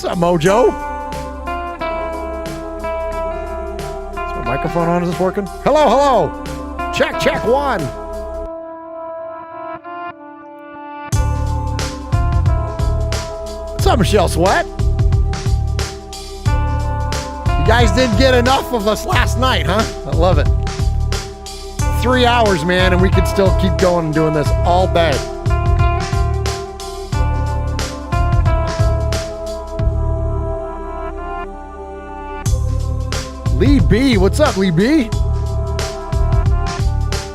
up, Mojo? Is my microphone on? Is this working? Hello. Check one. What's up, Michelle Sweat? You guys didn't get enough of us last night, huh? I love it. 3 hours, man, and we could still keep going and doing this all day. Lee B, what's up, Lee B?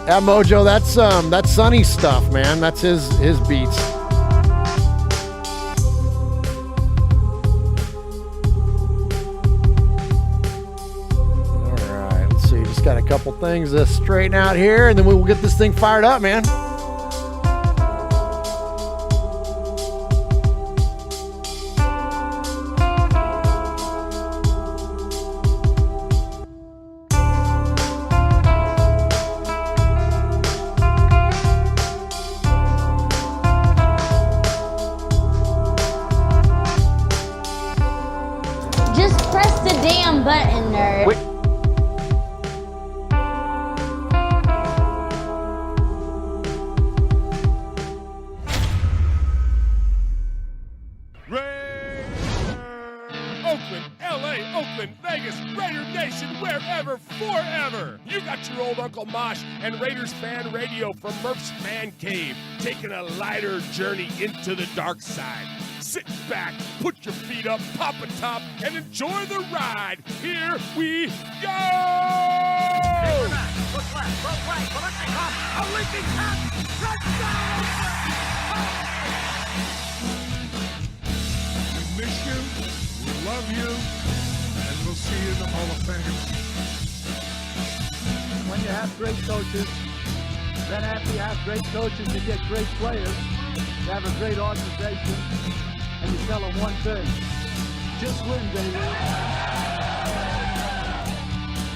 Yeah, Mojo, that's Sunny stuff, man. That's his beats. All right, let's see. Just got a couple things to straighten out here, and then we will get this thing fired up, man. Button, nerd. Wait. Oakland, LA, Oakland, Vegas, Raider Nation, wherever, forever. You got your old Uncle Mosh and Raiders Fan Radio from Murph's Man Cave, taking a lighter journey into the dark side. Sit back, put your feet up, pop a top, and enjoy the ride. Here we go! Look left, look right, a leaping pass, touchdown! We miss you, we love you, and we'll see you in the Hall of Fame. When you have great coaches, then after you have great coaches, you get great players, you have a great organization, and you tell them one thing, just win, baby.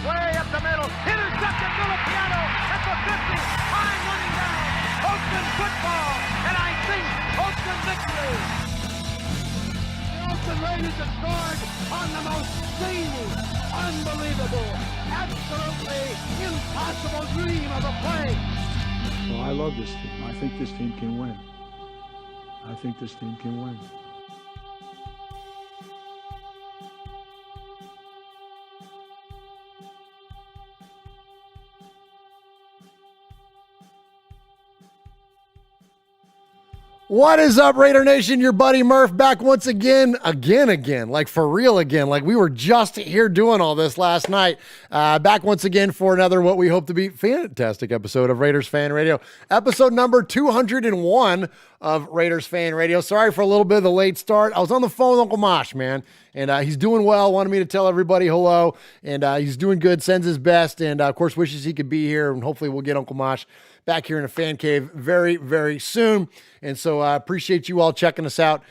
Way up the middle, intercepted Filipiano at the 50, time running down, Oakland football, and I think Oakland victory. The Oakland Raiders have scored on the most zany, unbelievable, absolutely impossible dream of a play. Well, I love this team. I think this team can win. I think this team can win. What is up, Raider Nation? Your buddy Murph back once again, like for real again. Like we were just here doing all this last night. Back once again for another what we hope to be fantastic episode of Raiders Fan Radio. Episode number 201 of Raiders Fan Radio. Sorry for a little bit of the late start. I was on the phone with Uncle Mosh, man, and he's doing well. Wanted me to tell everybody hello, and he's doing good, sends his best, and of course wishes he could be here, and hopefully we'll get Uncle Mosh back here in a fan cave very, very soon. And so I appreciate you all checking us out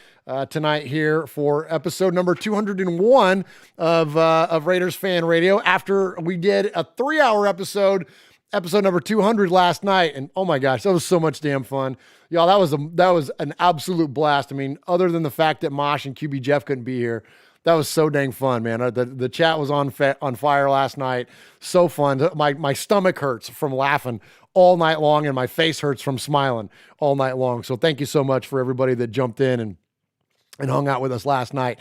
tonight here for episode number 201 of Raiders Fan Radio. After we did a 3-hour episode number 200 last night. And oh my gosh, that was so much damn fun. Y'all, that was an absolute blast. I mean, other than the fact that Mosh and QB Jeff couldn't be here, that was so dang fun, man. The chat was on fire last night. So fun. My stomach hurts from laughing all night long, and my face hurts from smiling all night long. So thank you so much for everybody that jumped in and hung out with us last night.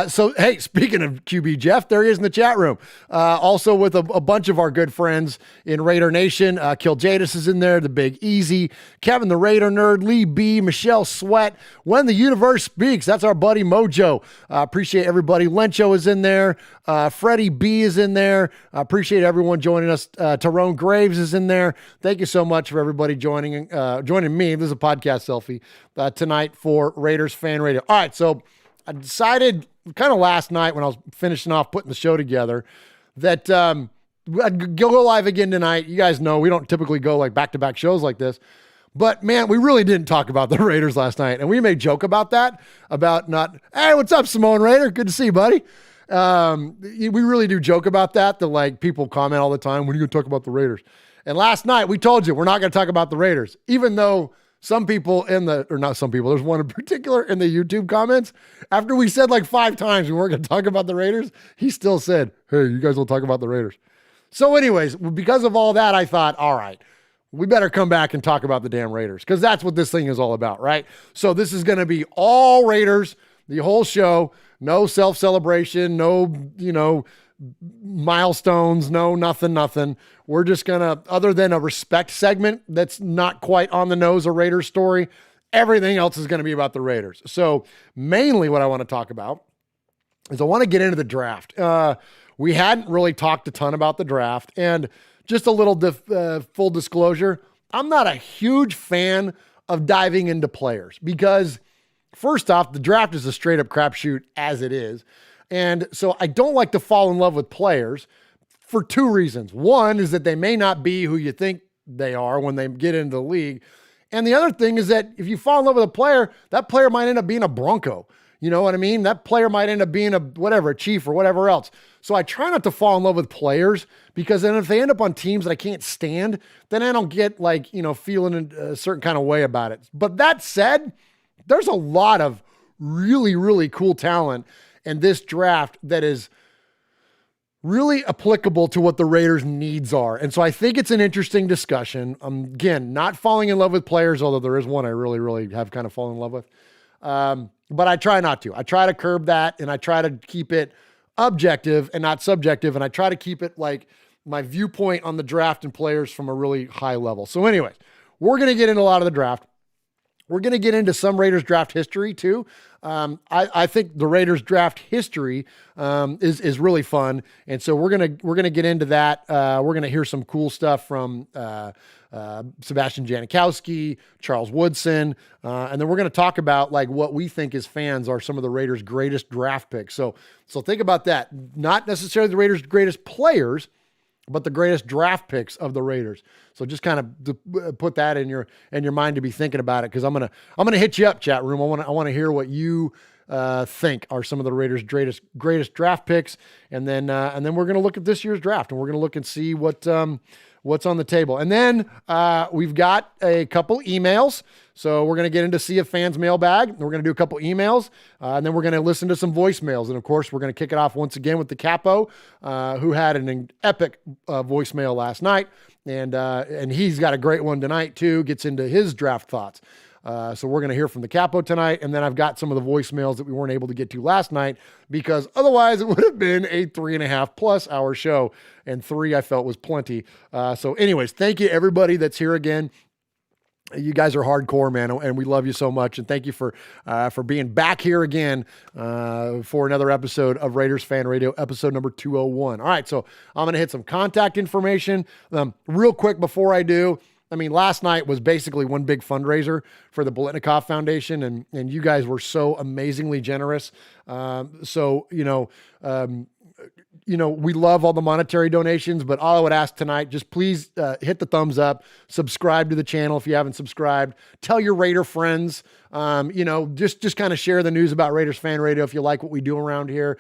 So, hey, speaking of QB Jeff, there he is in the chat room. Also with a bunch of our good friends in Raider Nation. Kill Jadis is in there, the Big Easy, Kevin the Raider Nerd, Lee B, Michelle Sweat, When the Universe Speaks. That's our buddy Mojo. Appreciate everybody. Lencho is in there. Freddie B is in there. Appreciate everyone joining us. Tyrone Graves is in there. Thank you so much for everybody joining me. This is a podcast selfie tonight for Raiders Fan Radio. All right, so I decided kind of last night when I was finishing off putting the show together that I'd go live again tonight. You guys know we don't typically go like back-to-back shows like this. But, man, we really didn't talk about the Raiders last night. And we may joke about that, about not, hey, what's up, Simone Raider? Good to see you, buddy. We really do joke about that. Like people comment all the time, when are you going to talk about the Raiders? And last night we told you we're not going to talk about the Raiders, even though some people not some people, there's one in particular in the YouTube comments. After we said like 5 times we weren't going to talk about the Raiders, he still said, hey, you guys will talk about the Raiders. So anyways, because of all that, I thought, all right, we better come back and talk about the damn Raiders, because that's what this thing is all about, right? So this is going to be all Raiders, the whole show, no self-celebration, no, milestones, no nothing. We're just going to, other than a respect segment that's not quite on the nose, a Raiders story, everything else is going to be about the Raiders. So mainly what I want to talk about is I want to get into the draft. We hadn't really talked a ton about the draft, and just a little full disclosure, I'm not a huge fan of diving into players because, first off, the draft is a straight up crapshoot as it is. And so I don't like to fall in love with players for 2 reasons. One is that they may not be who you think they are when they get into the league. And the other thing is that if you fall in love with a player, that player might end up being a Bronco. You know what I mean? That player might end up being a Chief or whatever else. So I try not to fall in love with players, because then if they end up on teams that I can't stand, then I don't get feeling a certain kind of way about it. But that said, there's a lot of really, really cool talent in this draft that is really applicable to what the Raiders' needs are. And so I think it's an interesting discussion. Again, not falling in love with players, although there is one I really, really have kind of fallen in love with. But I try not to. I try to curb that, and I try to keep it objective and not subjective. And I try to keep it like my viewpoint on the draft and players from a really high level. So anyways, we're going to get into a lot of the draft. We're going to get into some Raiders draft history too. I think the Raiders draft history is really fun. And so we're going to get into that. We're going to hear some cool stuff from Sebastian Janikowski, Charles Woodson. And then we're going to talk about like what we think as fans are some of the Raiders' greatest draft picks. So think about that. Not necessarily the Raiders' greatest players, but the greatest draft picks of the Raiders. So just kind of put that in your mind to be thinking about it, because I'm gonna hit you up, chat room. I want to hear what you think are some of the Raiders' greatest draft picks, and then we're gonna look at this year's draft, and we're gonna look and see what's on the table. And then we've got a couple emails. So we're going to get into See a Fan's mailbag. We're going to do a couple emails, and then we're going to listen to some voicemails. And of course, we're going to kick it off once again with the Capo, who had an epic voicemail last night. And he's got a great one tonight too, gets into his draft thoughts. So we're going to hear from the Capo tonight. And then I've got some of the voicemails that we weren't able to get to last night, because otherwise it would have been a 3.5+ hour show, and 3 I felt was plenty. So anyways, thank you everybody that's here again. You guys are hardcore, man, and we love you so much. And thank you for being back here again for another episode of Raiders Fan Radio, episode number 201. All right, so I'm going to hit some contact information real quick before I do. I mean, last night was basically one big fundraiser for the Bolitnikoff Foundation, and you guys were so amazingly generous. We love all the monetary donations, but all I would ask tonight, just please hit the thumbs up, subscribe to the channel if you haven't subscribed, tell your Raider friends, just kind of share the news about Raiders Fan Radio if you like what we do around here.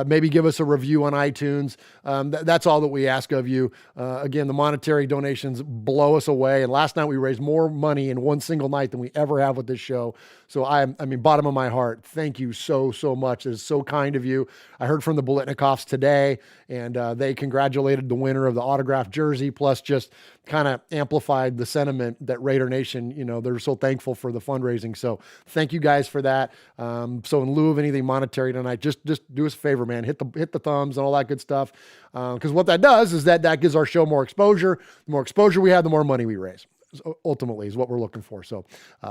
Maybe give us a review on iTunes. That's all that we ask of you. Again, the monetary donations blow us away. And last night we raised more money in one single night than we ever have with this show. So I mean, bottom of my heart, thank you so much. It's so kind of you. I heard from the Bolitnikoffs today, and they congratulated the winner of the autographed jersey, plus just kind of amplified the sentiment that Raider Nation, they're so thankful for the fundraising. So thank you guys for that. So in lieu of anything monetary tonight, just do us a favor, man, hit the thumbs and all that good stuff. Because what that does is that gives our show more exposure. The more exposure we have, the more money we raise. Ultimately is what we're looking for. So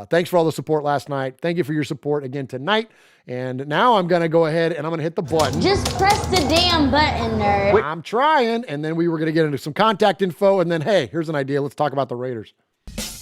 thanks for all the support last night. Thank you for your support again tonight. And now I'm going to go ahead and I'm going to hit the button. Just press the damn button, nerd. I'm trying. And then we were going to get into some contact info. And then, hey, here's an idea. Let's talk about the Raiders.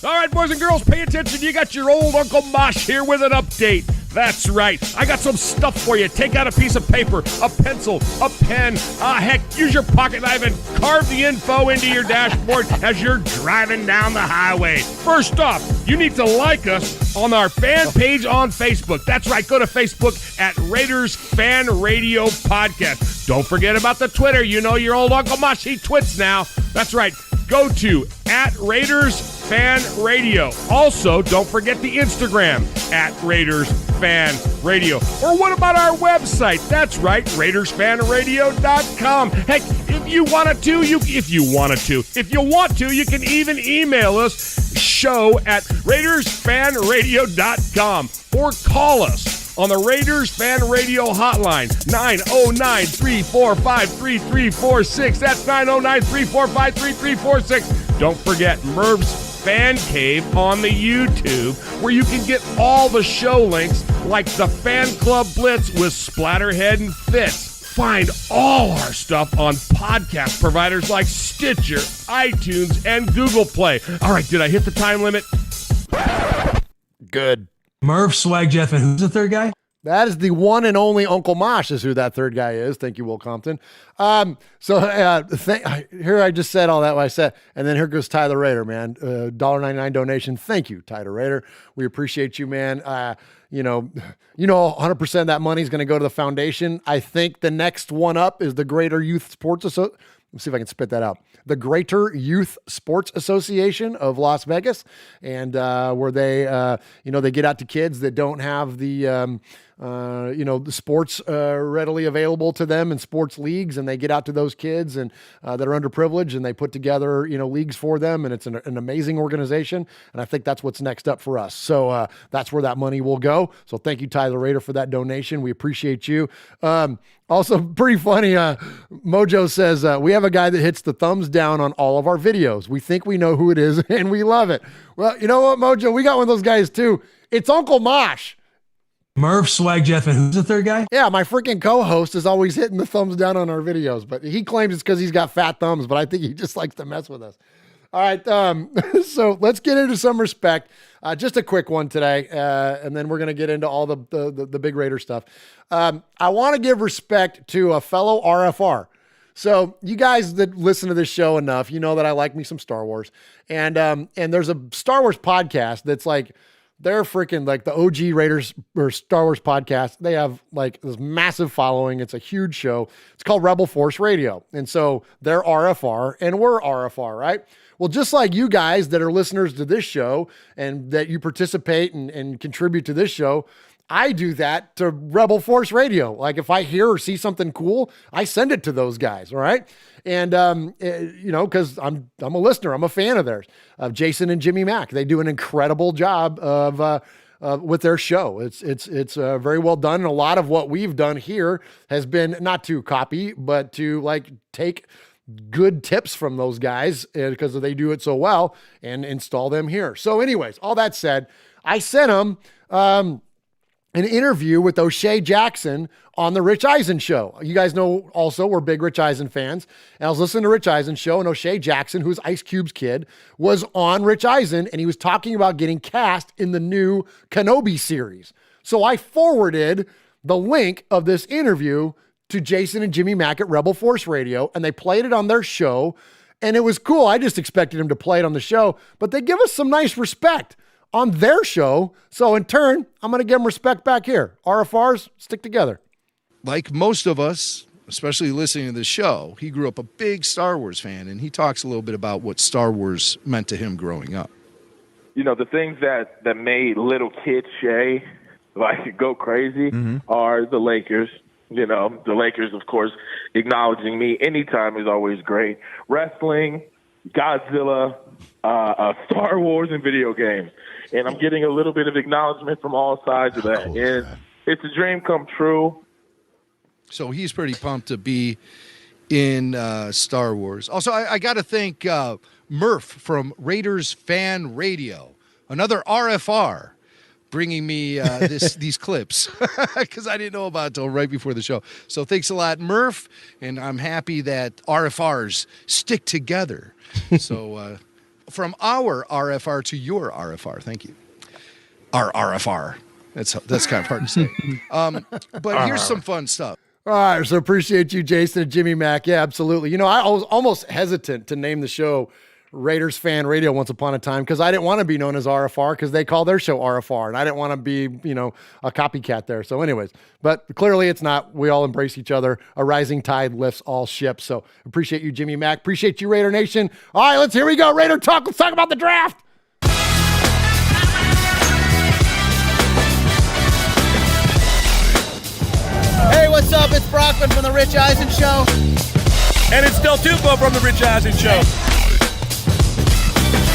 All right, boys and girls, pay attention. You got your old Uncle Mosh here with an update. That's right. I got some stuff for you. Take out a piece of paper, a pencil, a pen. Heck, use your pocket knife and carve the info into your dashboard as you're driving down the highway. First off, you need to like us on our fan page on Facebook. That's right. Go to Facebook at Raiders Fan Radio Podcast. Don't forget about the Twitter. You know your old Uncle Mosh, he twits now. That's right. Go to at Raiders Fan Radio. Also, don't forget the Instagram at Raiders Fan Radio. Or what about our website? That's right, RaidersFanRadio.com. Heck, if you want to, you can even email us, show at RaidersFanRadio.com, or call us on the Raiders Fan Radio hotline, 909-345-3346. That's 909-345-3346. Don't forget Merv's Fan Cave on the YouTube, where you can get all the show links like the Fan Club Blitz with Splatterhead and Fitz. Find all our stuff on podcast providers like Stitcher, iTunes, and Google Play. All right, did I hit the time limit? Good. Murph, Swag, Jeff, and who's the third guy? That is the one and only Uncle Mosh is who that third guy is. Thank you, Will Compton. Here I just said all that what I said, and then here goes Ty the Raider, man. $1.99 donation. Thank you, Ty the Raider. We appreciate you, man. 100% of that money is going to go to the foundation. I think the next one up is the Greater Youth Sports Association. Let's see if I can spit that out. The Greater Youth Sports Association of Las Vegas, and where they, they get out to kids that don't have the sports readily available to them in sports leagues, and they get out to those kids and that are underprivileged, and they put together, leagues for them, and it's an amazing organization, and I think that's what's next up for us. So that's where that money will go. So thank you, Tyler Raider, for that donation. We appreciate you. Also, pretty funny, Mojo says, we have a guy that hits the thumbs down on all of our videos. We think we know who it is, and we love it. Well, you know what, Mojo? We got one of those guys, too. It's Uncle Mosh. Murph, Swag, Jeff, and who's the third guy? Yeah, my freaking co-host is always hitting the thumbs down on our videos, but he claims it's because he's got fat thumbs, but I think he just likes to mess with us. All right, so let's get into some respect. Just a quick one today, and then we're going to get into all the big Raider stuff. I want to give respect to a fellow RFR. So you guys that listen to this show enough, you know that I like me some Star Wars. And there's a Star Wars podcast that's like, they're freaking like the OG Raiders or Star Wars podcast. They have like this massive following. It's a huge show. It's called Rebel Force Radio. And so they're RFR and we're RFR, right? Well, just like you guys that are listeners to this show and that you participate and contribute to this show, I do that to Rebel Force Radio. Like if I hear or see something cool, I send it to those guys. All right. And, cause I'm a listener, I'm a fan of theirs, of Jason and Jimmy Mack. They do an incredible job of with their show. It's very well done. And a lot of what we've done here has been not to copy, but to like take good tips from those guys because they do it so well and install them here. So anyways, all that said, I sent them, an interview with O'Shea Jackson on the Rich Eisen show. You guys know also we're big Rich Eisen fans. And I was listening to Rich Eisen show, and O'Shea Jackson, who's Ice Cube's kid, was on Rich Eisen, and he was talking about getting cast in the new Kenobi series. So I forwarded the link of this interview to Jason and Jimmy Mack at Rebel Force Radio, and they played it on their show, and it was cool. I just expected him to play it on the show, but they give us some nice respect on their show. So in turn, I'm going to give them respect back here. RFRs, stick together. Like most of us, especially listening to the show, he grew up a big Star Wars fan, and he talks a little bit about what Star Wars meant to him growing up. You know, the things that made little kid Shay go crazy are the Lakers. You know, the Lakers, of course, acknowledging me anytime is always great. Wrestling, Godzilla, Star Wars, and video games. And I'm getting a little bit of acknowledgement from all sides of that. Cool, and it's a dream come true. So he's pretty pumped to be in Star Wars. Also, I got to thank Murph from Raiders Fan Radio, another RFR, bringing me these clips because I didn't know about it until right before the show. So thanks a lot, Murph, and I'm happy that RFRs stick together. So from our RFR to your RFR, thank you. Our RFR. That's kind of hard to say. But here's some fun stuff. All right, so appreciate you, Jason and Jimmy Mack. Yeah, absolutely. You know, I was almost hesitant to name the show Raiders Fan Radio once upon a time because I didn't want to be known as RFR because they call their show RFR, and I didn't want to be, a copycat there. So anyways, but clearly it's not. We all embrace each other. A rising tide lifts all ships. So appreciate you, Jimmy Mack. Appreciate you, Raider Nation. All right, here we go. Raider Talk. Let's talk about the draft. what's up? It's Brockman from The Rich Eisen Show. And it's Del Tufo from The Rich Eisen Show.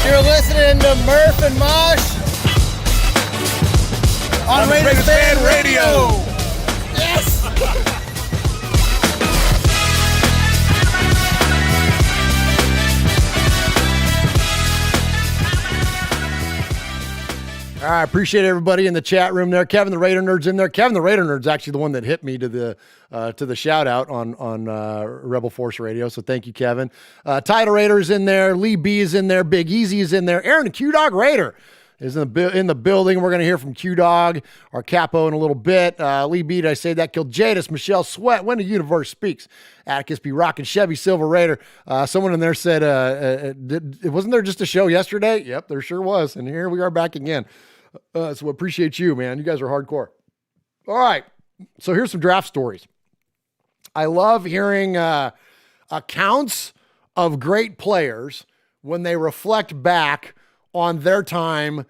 You're listening to Murph and Mosh on Raiders Fan Radio. Yes! All right, appreciate everybody in the chat room there. Kevin the Raider Nerd's in there. Kevin the Raider Nerd's actually the one that hit me to the shout out on Rebel Force Radio. So thank you, Kevin. Title Raider's in there. Lee B is in there. Big Easy is in there. Aaron the Q Dog Raider is in the building. We're gonna hear from Q Dog, our capo, in a little bit. Lee B, did I say that? Killed Jadis, Michelle Sweat. When the Universe Speaks. Atticus B. Rockin', Chevy Silver Raider. Someone in there said, wasn't there just a show yesterday? Yep, there sure was. And here we are back again. So appreciate you, man. You guys are hardcore. All right. So here's some draft stories. I love hearing accounts of great players when they reflect back on their time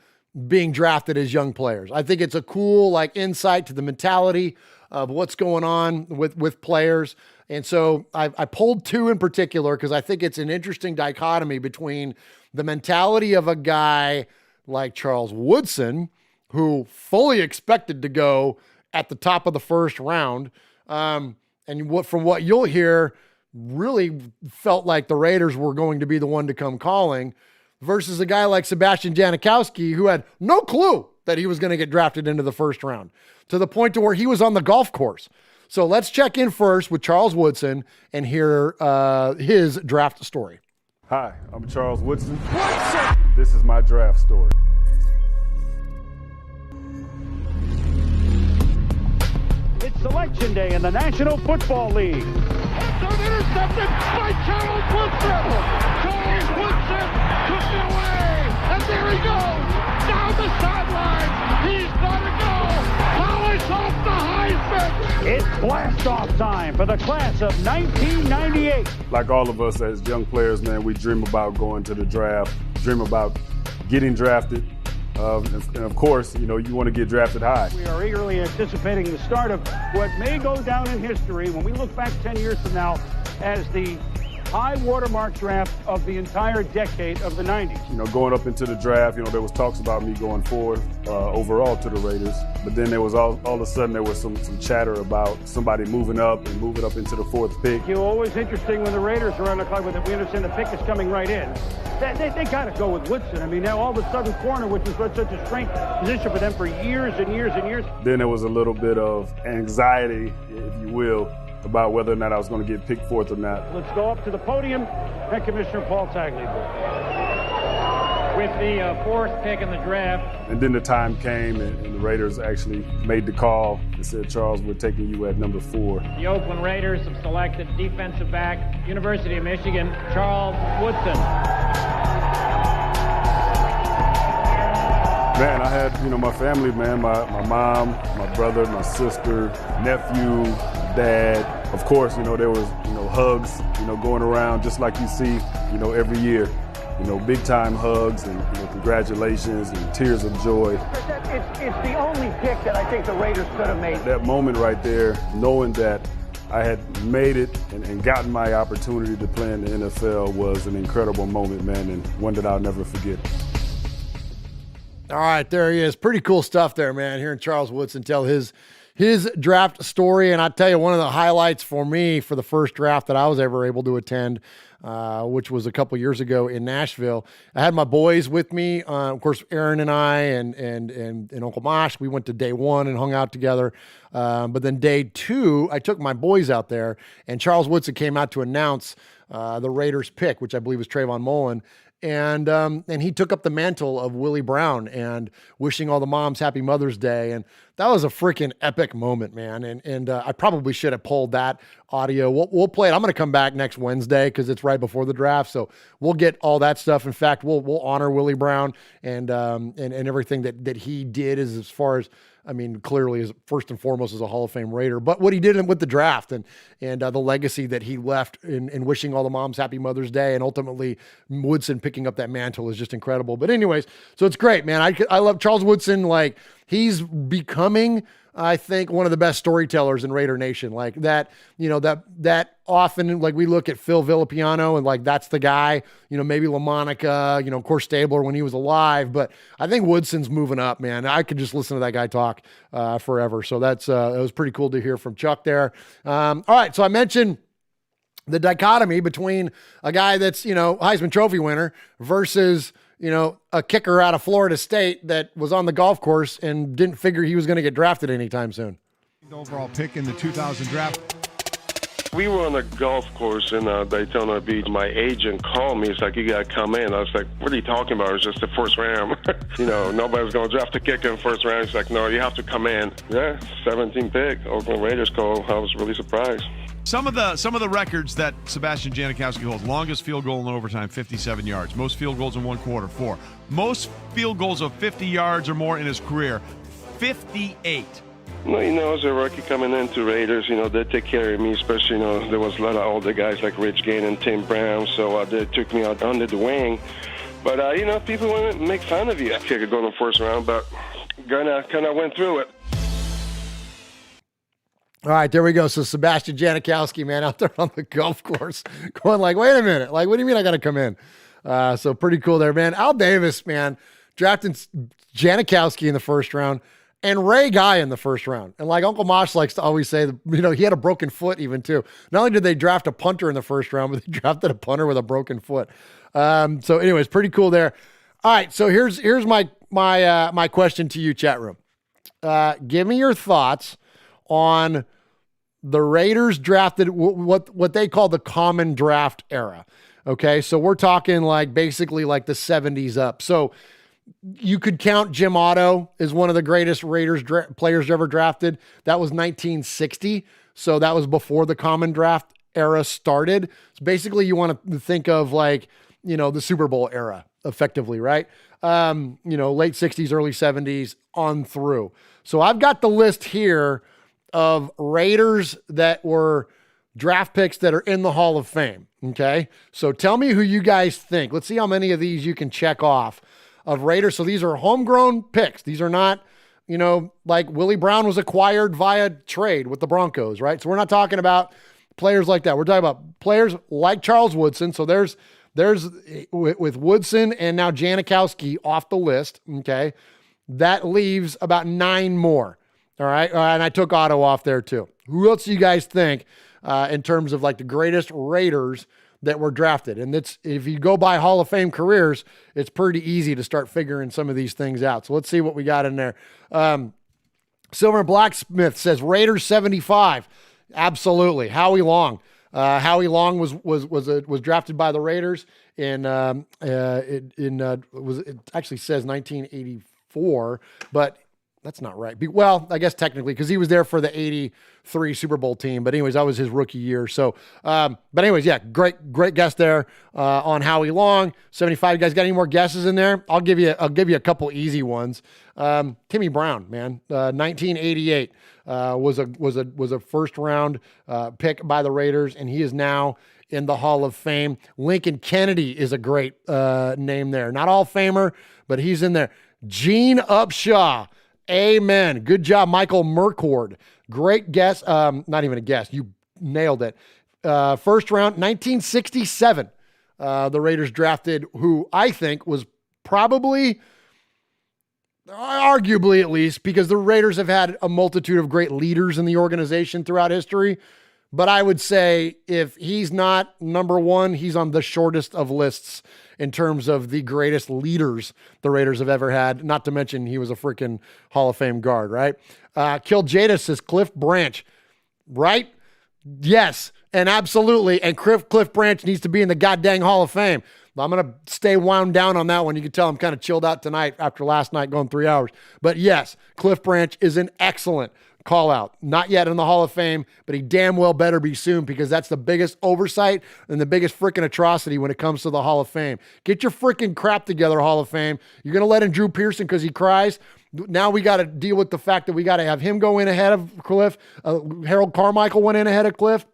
being drafted as young players. I think it's a cool insight to the mentality of what's going on with players. And so I pulled two in particular because I think it's an interesting dichotomy between the mentality of a guy like Charles Woodson, who fully expected to go at the top of the first round. And from what you'll hear, really felt like the Raiders were going to be the one to come calling, versus a guy like Sebastian Janikowski, who had no clue that he was going to get drafted into the first round, to the point to where he was on the golf course. So let's check in first with Charles Woodson and hear his draft story. Hi, I'm Charles Woodson. This is my draft story. It's selection day in the National Football League. It's intercepted by Charles Woodson. Charles Woodson took it away, and there he goes down the sideline. He's got to go. Polish off the Heisman. It's blast-off time for the class of 1998. Like all of us as young players, man, we dream about going to the draft, dream about getting drafted. And of course, you want to get drafted high. We are eagerly anticipating the start of what may go down in history when we look back 10 years from now as the high watermark draft of the entire decade of the 90s. Going up into the draft, there was talks about me going forward overall to the Raiders. But then there was all of a sudden there was some chatter about somebody moving up into the fourth pick. It's always interesting when the Raiders are on the clock with it. We understand the pick is coming right in. They got to go with Woodson. I mean, now all of a sudden corner, which is such a strength position for them for years and years and years. Then there was a little bit of anxiety, if you will, about whether or not I was going to get picked fourth or not. Let's go up to the podium and Commissioner Paul Tagliabue. With the fourth pick in the draft. And then the time came and the Raiders actually made the call and said, Charles, we're taking you at number 4. The Oakland Raiders have selected defensive back, University of Michigan, Charles Woodson. Man, I had, my family, man, my mom, my brother, my sister, nephew, dad. Of course, there was, hugs, going around just like you see, every year. Big time hugs and congratulations and tears of joy. It's the only pick that I think the Raiders could have made. That moment right there, knowing that I had made it and gotten my opportunity to play in the NFL was an incredible moment, man, and one that I'll never forget. All right, there he is. Pretty cool stuff there, man. Hearing Charles Woodson tell his draft story. And I tell you, one of the highlights for me for the first draft that I was ever able to attend, which was a couple years ago in Nashville, I had my boys with me. Of course, Aaron and I and Uncle Mosh, we went to day one and hung out together. But then day two, I took my boys out there, and Charles Woodson came out to announce the Raiders pick, which I believe was Trayvon Mullen. And he took up the mantle of Willie Brown and wishing all the moms happy Mother's Day. And that was a freaking epic moment, man. And I probably should have pulled that audio. We'll play it. I'm going to come back next Wednesday because it's right before the draft. So we'll get all that stuff. In fact, we'll honor Willie Brown and everything that he did as far as, clearly as first and foremost as a Hall of Fame Raider, but what he did with the draft and the legacy that he left in wishing all the moms happy Mother's Day, and ultimately Woodson picking up that mantle is just incredible. But anyways, so it's great, man. I love Charles Woodson. Like, he's becoming I think, one of the best storytellers in Raider Nation. Like that, that often, like we look at Phil Villapiano and like, that's the guy, maybe LaMonica, of course, Stabler when he was alive, but I think Woodson's moving up, man. I could just listen to that guy talk forever. So it was pretty cool to hear from Chuck there. All right. So I mentioned the dichotomy between a guy that's, Heisman Trophy winner versus, a kicker out of Florida State that was on the golf course and didn't figure he was going to get drafted anytime soon. Overall pick in the 2000 draft. We were on a golf course in Daytona Beach. My agent called me. He's like, you got to come in. I was like, what are you talking about? It's just the first round. Nobody's going to draft a kicker in the first round. He's like, no, you have to come in. Yeah, 17 pick. Oakland Raiders call. I was really surprised. Some of the records that Sebastian Janikowski holds: longest field goal in overtime, 57 yards. Most field goals in one quarter, 4. Most field goals of 50 yards or more in his career, 58. Well, as a rookie coming into Raiders, they take care of me, especially, there was a lot of older guys like Rich Gain and Tim Brown, so they took me out under the wing. But, people want to make fun of you. I kick it going in the first round, but kind of went through it. All right, there we go. So Sebastian Janikowski, man, out there on the golf course going like, wait a minute. Like, what do you mean I got to come in? So pretty cool there, man. Al Davis, man, drafting Janikowski in the first round and Ray Guy in the first round. And like Uncle Mosh likes to always say, he had a broken foot even too. Not only did they draft a punter in the first round, but they drafted a punter with a broken foot. So anyways, pretty cool there. All right, so here's my question to you, chat room. Give me your thoughts on the Raiders drafted what they call the common draft era. Okay, so we're talking like basically like the 70s up. So you could count Jim Otto as one of the greatest Raiders players ever drafted. That was 1960. So that was before the common draft era started. So basically you want to think of like, the Super Bowl era effectively, right? Late 60s, early 70s on through. So I've got the list here of Raiders that were draft picks that are in the Hall of Fame. Okay. So tell me who you guys think. Let's see how many of these you can check off of Raiders. So these are homegrown picks. These are not, like Willie Brown was acquired via trade with the Broncos, right? So we're not talking about players like that. We're talking about players like Charles Woodson. So there's with Woodson and now Janikowski off the list. Okay. That leaves about 9 more. All right. And I took Otto off there too. Who else do you guys think in terms of like the greatest Raiders that were drafted? And if you go by Hall of Fame careers, it's pretty easy to start figuring some of these things out. So let's see what we got in there. Silver and Blacksmith says Raiders 75. Absolutely. Howie Long. Howie Long was drafted by the Raiders it actually says 1984, but that's not right. Well, I guess technically, because he was there for the 83 Super Bowl team. But anyways, that was his rookie year. So, but anyways, yeah, great guess there on Howie Long. 75. You guys got any more guesses in there? I'll give you a couple easy ones. Timmy Brown, man, 1988 was a first round pick by the Raiders, and he is now in the Hall of Fame. Lincoln Kennedy is a great name there. Not all Famer, but he's in there. Gene Upshaw. Amen. Good job, Michael Mercord. Great guess. Not even a guess. You nailed it. First round, 1967. The Raiders drafted who I think was probably, arguably at least, because the Raiders have had a multitude of great leaders in the organization throughout history. But I would say if he's not number one, he's on the shortest of lists in terms of the greatest leaders the Raiders have ever had. Not to mention he was a freaking Hall of Fame guard, right? Kill Jada says Cliff Branch, right? Yes, and absolutely. And Cliff Branch needs to be in the goddamn Hall of Fame. I'm going to stay wound down on that one. You can tell I'm kind of chilled out tonight after last night going 3 hours. But yes, Cliff Branch is an excellent call out. Not yet in the Hall of Fame, but he damn well better be soon, because that's the biggest oversight and the biggest freaking atrocity when it comes to the Hall of Fame. Get your freaking crap together, Hall of Fame. You're going to let in Drew Pearson because he cries. Now we got to deal with the fact that we got to have him go in ahead of Cliff. Harold Carmichael went in ahead of Cliff.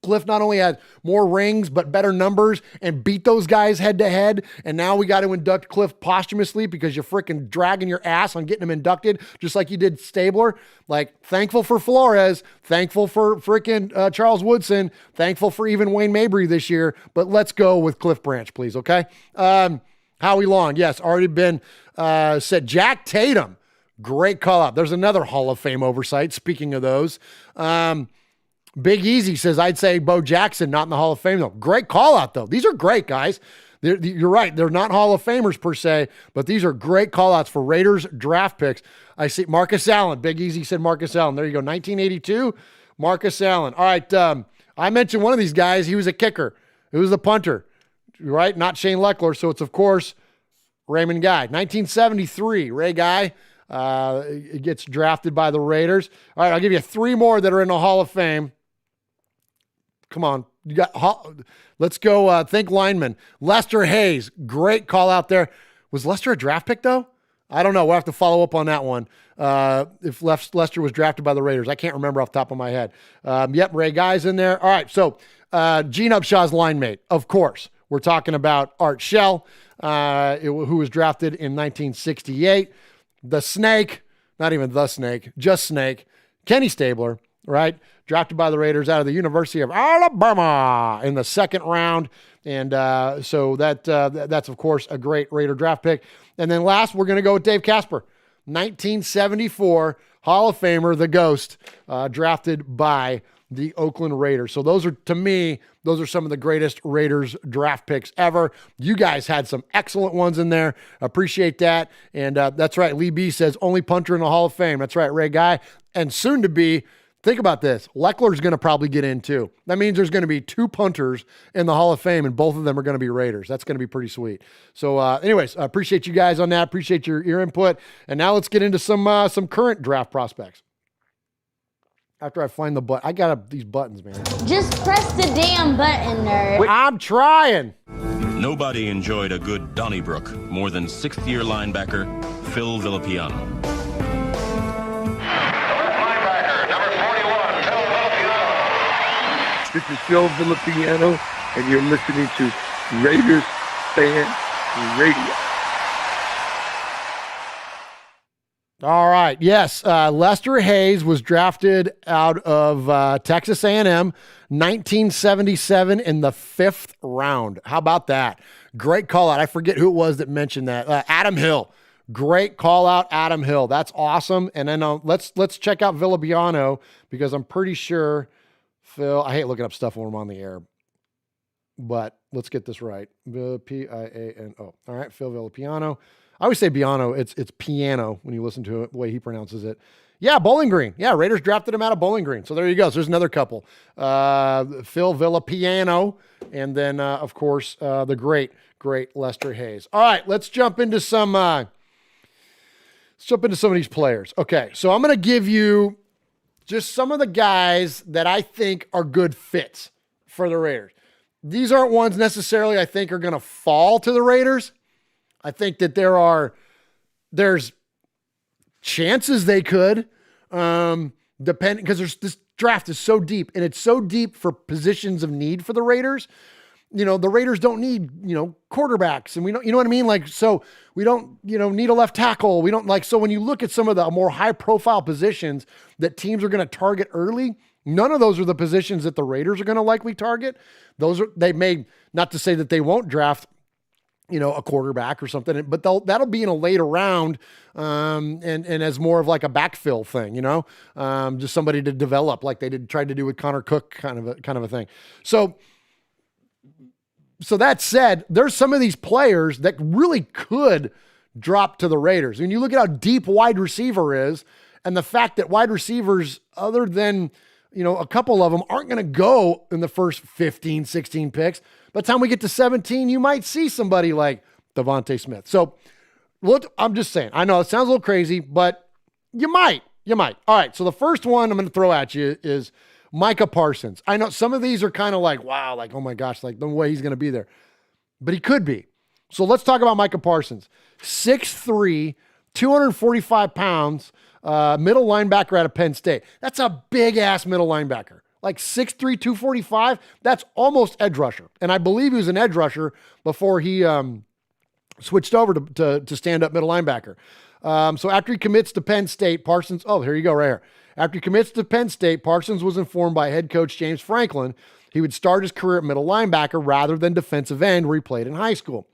Cliff not only had more rings, but better numbers and beat those guys head to head. And now we got to induct Cliff posthumously because you're freaking dragging your ass on getting him inducted, just like you did Stabler. Like, thankful for Flores, thankful for freaking Charles Woodson, thankful for even Wayne Mabry this year. But let's go with Cliff Branch, please. Okay. Howie Long. Yes. Already been said. Jack Tatum. Great call out. There's another Hall of Fame oversight. Speaking of those, Big Easy says, I'd say Bo Jackson, not in the Hall of Fame though. Great call out though. These are great guys. You're right. They're not Hall of Famers per se, but these are great call outs for Raiders draft picks. I see Marcus Allen. Big Easy said Marcus Allen. There you go. 1982, Marcus Allen. All right. I mentioned one of these guys. He was a kicker. It was the punter, right? Not Shane Leckler. So it's of course Raymond Guy. 1973, Ray Guy. Gets drafted by the Raiders. All right, I'll give you 3 more that are in the Hall of Fame. Come on. Let's go think lineman. Lester Hayes, great call out there. Was Lester a draft pick, though? I don't know. We'll have to follow up on that one. If Lester was drafted by the Raiders. I can't remember off the top of my head. Yep, Ray Guy's in there. All right, so Gene Upshaw's line mate, of course. We're talking about Art Shell, who was drafted in 1968. The Snake, not even the Snake, just Snake, Kenny Stabler, right? Drafted by the Raiders out of the University of Alabama in the 2nd round. And so that's, of course, a great Raider draft pick. And then last, we're going to go with Dave Casper, 1974 Hall of Famer, the Ghost, drafted by the Oakland Raiders. So those are, to me, those are some of the greatest Raiders draft picks ever. You guys had some excellent ones in there. Appreciate that. And that's right. Lee B says only punter in the Hall of Fame. That's right, Ray Guy. And soon to be, think about this. Leckler's going to probably get in too. That means there's going to be 2 punters in the Hall of Fame, and both of them are going to be Raiders. That's going to be pretty sweet. So anyways, I appreciate you guys on that. Appreciate your input. And now let's get into some current draft prospects. After I find the button, I got these buttons, man. Just press the damn button, nerd. I'm trying. Nobody enjoyed a good Donnybrook more than 6th-year linebacker Phil Villapiano. Linebacker, number 41, Phil Villapiano. This is Phil Villapiano, and you're listening to Raiders Fan Radio. All right. Yes. Lester Hayes was drafted out of Texas A&M, 1977 in the 5th round. How about that? Great call out. I forget who it was that mentioned that. Adam Hill. Great call out, Adam Hill. That's awesome. And then let's check out Villapiano because I'm pretty sure Phil, I hate looking up stuff when I'm on the air, but let's get this right. Piano. All right. Phil Villapiano. I always say Biano. It's piano when you listen to it, the way he pronounces it. Yeah, Bowling Green. Yeah, Raiders drafted him out of Bowling Green. So there you go. So there's another couple. Phil Villapiano, and then, of course, the great Lester Hayes. All right, let's jump into some of these players. Okay, so I'm going to give you just some of the guys that I think are good fits for the Raiders. These aren't ones necessarily I think are going to fall to the Raiders. I think that there's chances they could, depending, because this draft is so deep, and it's so deep for positions of need for the Raiders. You know, the Raiders don't need, quarterbacks, and we don't, you know what I mean? Like, so we don't, need a left tackle. We don't so when you look at some of the more high profile positions that teams are going to target early, none of those are the positions that the Raiders are going to likely target. They may, not to say that they won't draft, a quarterback or something, but that'll be in a later round, and as more of like a backfill thing, just somebody to develop like they tried to do with Connor Cook, kind of a thing. So that said, there's some of these players that really could drop to the Raiders. When you look at how deep wide receiver is, and the fact that wide receivers, other than a couple of them, aren't going to go in the first 15, 16 picks. By the time we get to 17, you might see somebody like Devontae Smith. So look, I'm just saying, I know it sounds a little crazy, but you might. All right. So the first one I'm going to throw at you is Micah Parsons. I know some of these are kind of like, wow, like, oh my gosh, like the way he's going to be there, but he could be. So let's talk about Micah Parsons. 6'3", 245 pounds, middle linebacker out of Penn State. That's a big ass middle linebacker. like 6'3", 245. That's almost edge rusher. And I believe he was an edge rusher before he switched over to stand-up middle linebacker. So after he commits to Penn State, Parsons, oh, here you go right here. After he commits to Penn State, Parsons was informed by head coach James Franklin he would start his career at middle linebacker rather than defensive end where he played in high school.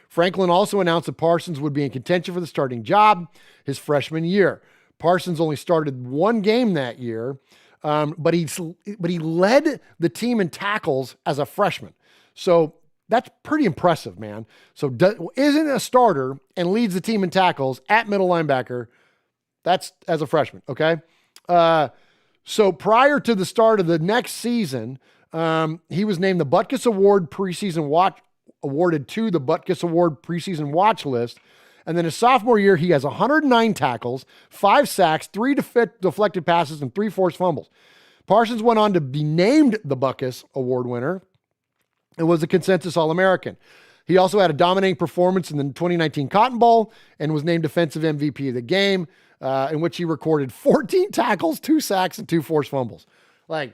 Franklin also announced that Parsons would be in contention for the starting job his freshman year. Parsons only started one game that year, but he led the team in tackles as a freshman. So that's pretty impressive, man. So isn't a starter and leads the team in tackles at middle linebacker. That's as a freshman, okay? So prior to the start of the next season, he was named the Butkus Award awarded to the Butkus Award preseason watch list. And then his sophomore year, he has 109 tackles, 5 sacks, 3 deflected passes, and 3 forced fumbles. Parsons went on to be named the Butkus Award winner and was a consensus All-American. He also had a dominating performance in the 2019 Cotton Bowl and was named defensive MVP of the game, in which he recorded 14 tackles, 2 sacks, and 2 forced fumbles. Like,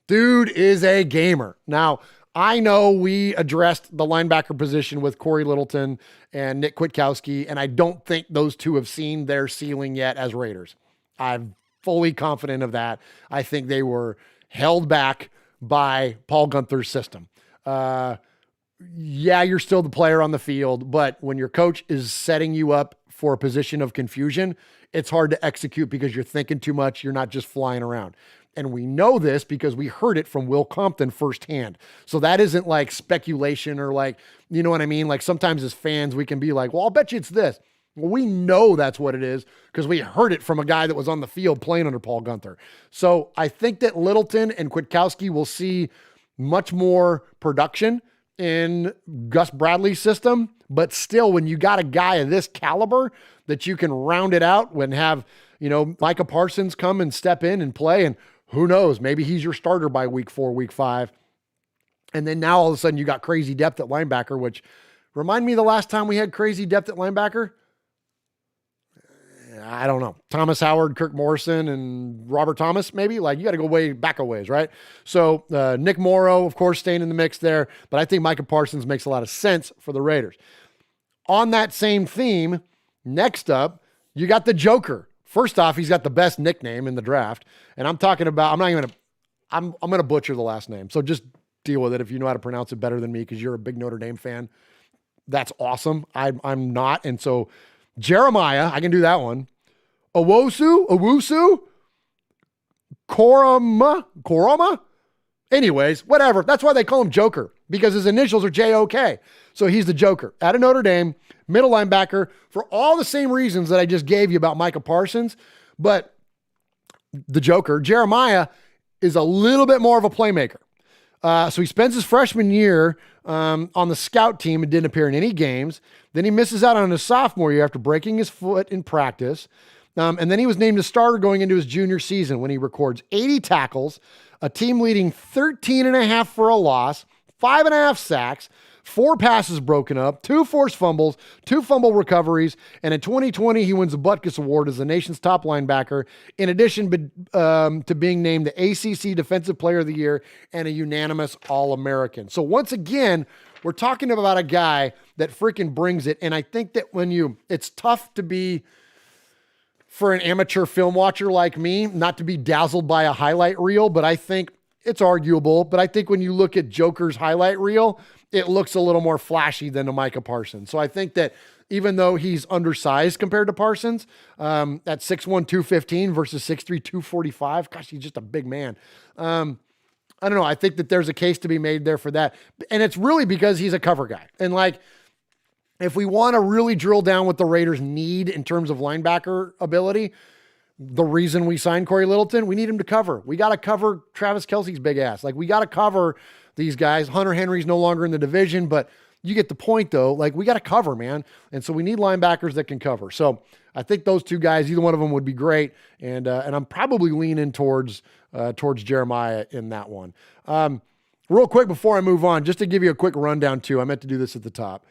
dude is a gamer. Now, I know we addressed the linebacker position with Corey Littleton and Nick Kwiatkowski, and I don't think those two have seen their ceiling yet as Raiders. I'm fully confident of that. I think they were held back by Paul Guenther's system. Yeah, you're still the player on the field, but when your coach is setting you up for a position of confusion, it's hard to execute because you're thinking too much. You're not just flying around. And we know this because we heard it from Will Compton firsthand. So that isn't like speculation or like, you know what I mean? Like sometimes as fans, we can be like, well, I'll bet you it's this. Well, we know that's what it is because we heard it from a guy that was on the field playing under Paul Guenther. So I think that Littleton and Kwiatkowski will see much more production in Gus Bradley's system. But still, when you got a guy of this caliber that you can round it out when have, you know, Micah Parsons come and step in and play, and who knows, maybe he's your starter by week 4, week 5. And then now all of a sudden you got crazy depth at linebacker, which remind me the last time we had crazy depth at linebacker. I don't know. Thomas Howard, Kirk Morrison, and Robert Thomas, maybe. Like, you got to go way back a ways, right? So Nick Morrow, of course, staying in the mix there. But I think Micah Parsons makes a lot of sense for the Raiders. On that same theme, next up, you got the Joker. First off, he's got the best nickname in the draft. And I'm talking about, I'm going to butcher the last name. So just deal with it if you know how to pronounce it better than me because you're a big Notre Dame fan. That's awesome. I'm not. And so Jeremiah, I can do that one. Owusu, Koroma. Anyways, whatever. That's why they call him Joker because his initials are J-O-K. So he's the Joker out of Notre Dame, middle linebacker for all the same reasons that I just gave you about Micah Parsons. But the Joker, Jeremiah, is a little bit more of a playmaker. So he spends his freshman year on the scout team and didn't appear in any games. Then he misses out on his sophomore year after breaking his foot in practice. And then he was named a starter going into his junior season when he records 80 tackles, a team leading 13.5 for a loss, 5.5 sacks, 4 passes broken up, 2 forced fumbles, 2 fumble recoveries, and in 2020, he wins the Butkus Award as the nation's top linebacker, in addition to being named the ACC Defensive Player of the Year and a unanimous All-American. So once again, we're talking about a guy that freaking brings it, and I think that it's tough to be, for an amateur film watcher like me, not to be dazzled by a highlight reel, but I think it's arguable. But I think when you look at Joker's highlight reel, it looks a little more flashy than a Micah Parsons. So I think that even though he's undersized compared to Parsons, at 6'1", 215 versus 6'3", 245, gosh, he's just a big man. I don't know. I think that there's a case to be made there for that. And it's really because he's a cover guy. And like, if we want to really drill down what the Raiders need in terms of linebacker ability, the reason we signed Corey Littleton, we need him to cover. We got to cover Travis Kelce's big ass. Like, we got to cover these guys. Hunter Henry's no longer in the division, but you get the point though. Like, we got to cover, man. And so we need linebackers that can cover. So I think those two guys, either one of them would be great. And I'm probably leaning towards Jeremiah in that one. Real quick before I move on, just to give you a quick rundown too. I meant to do this at the top.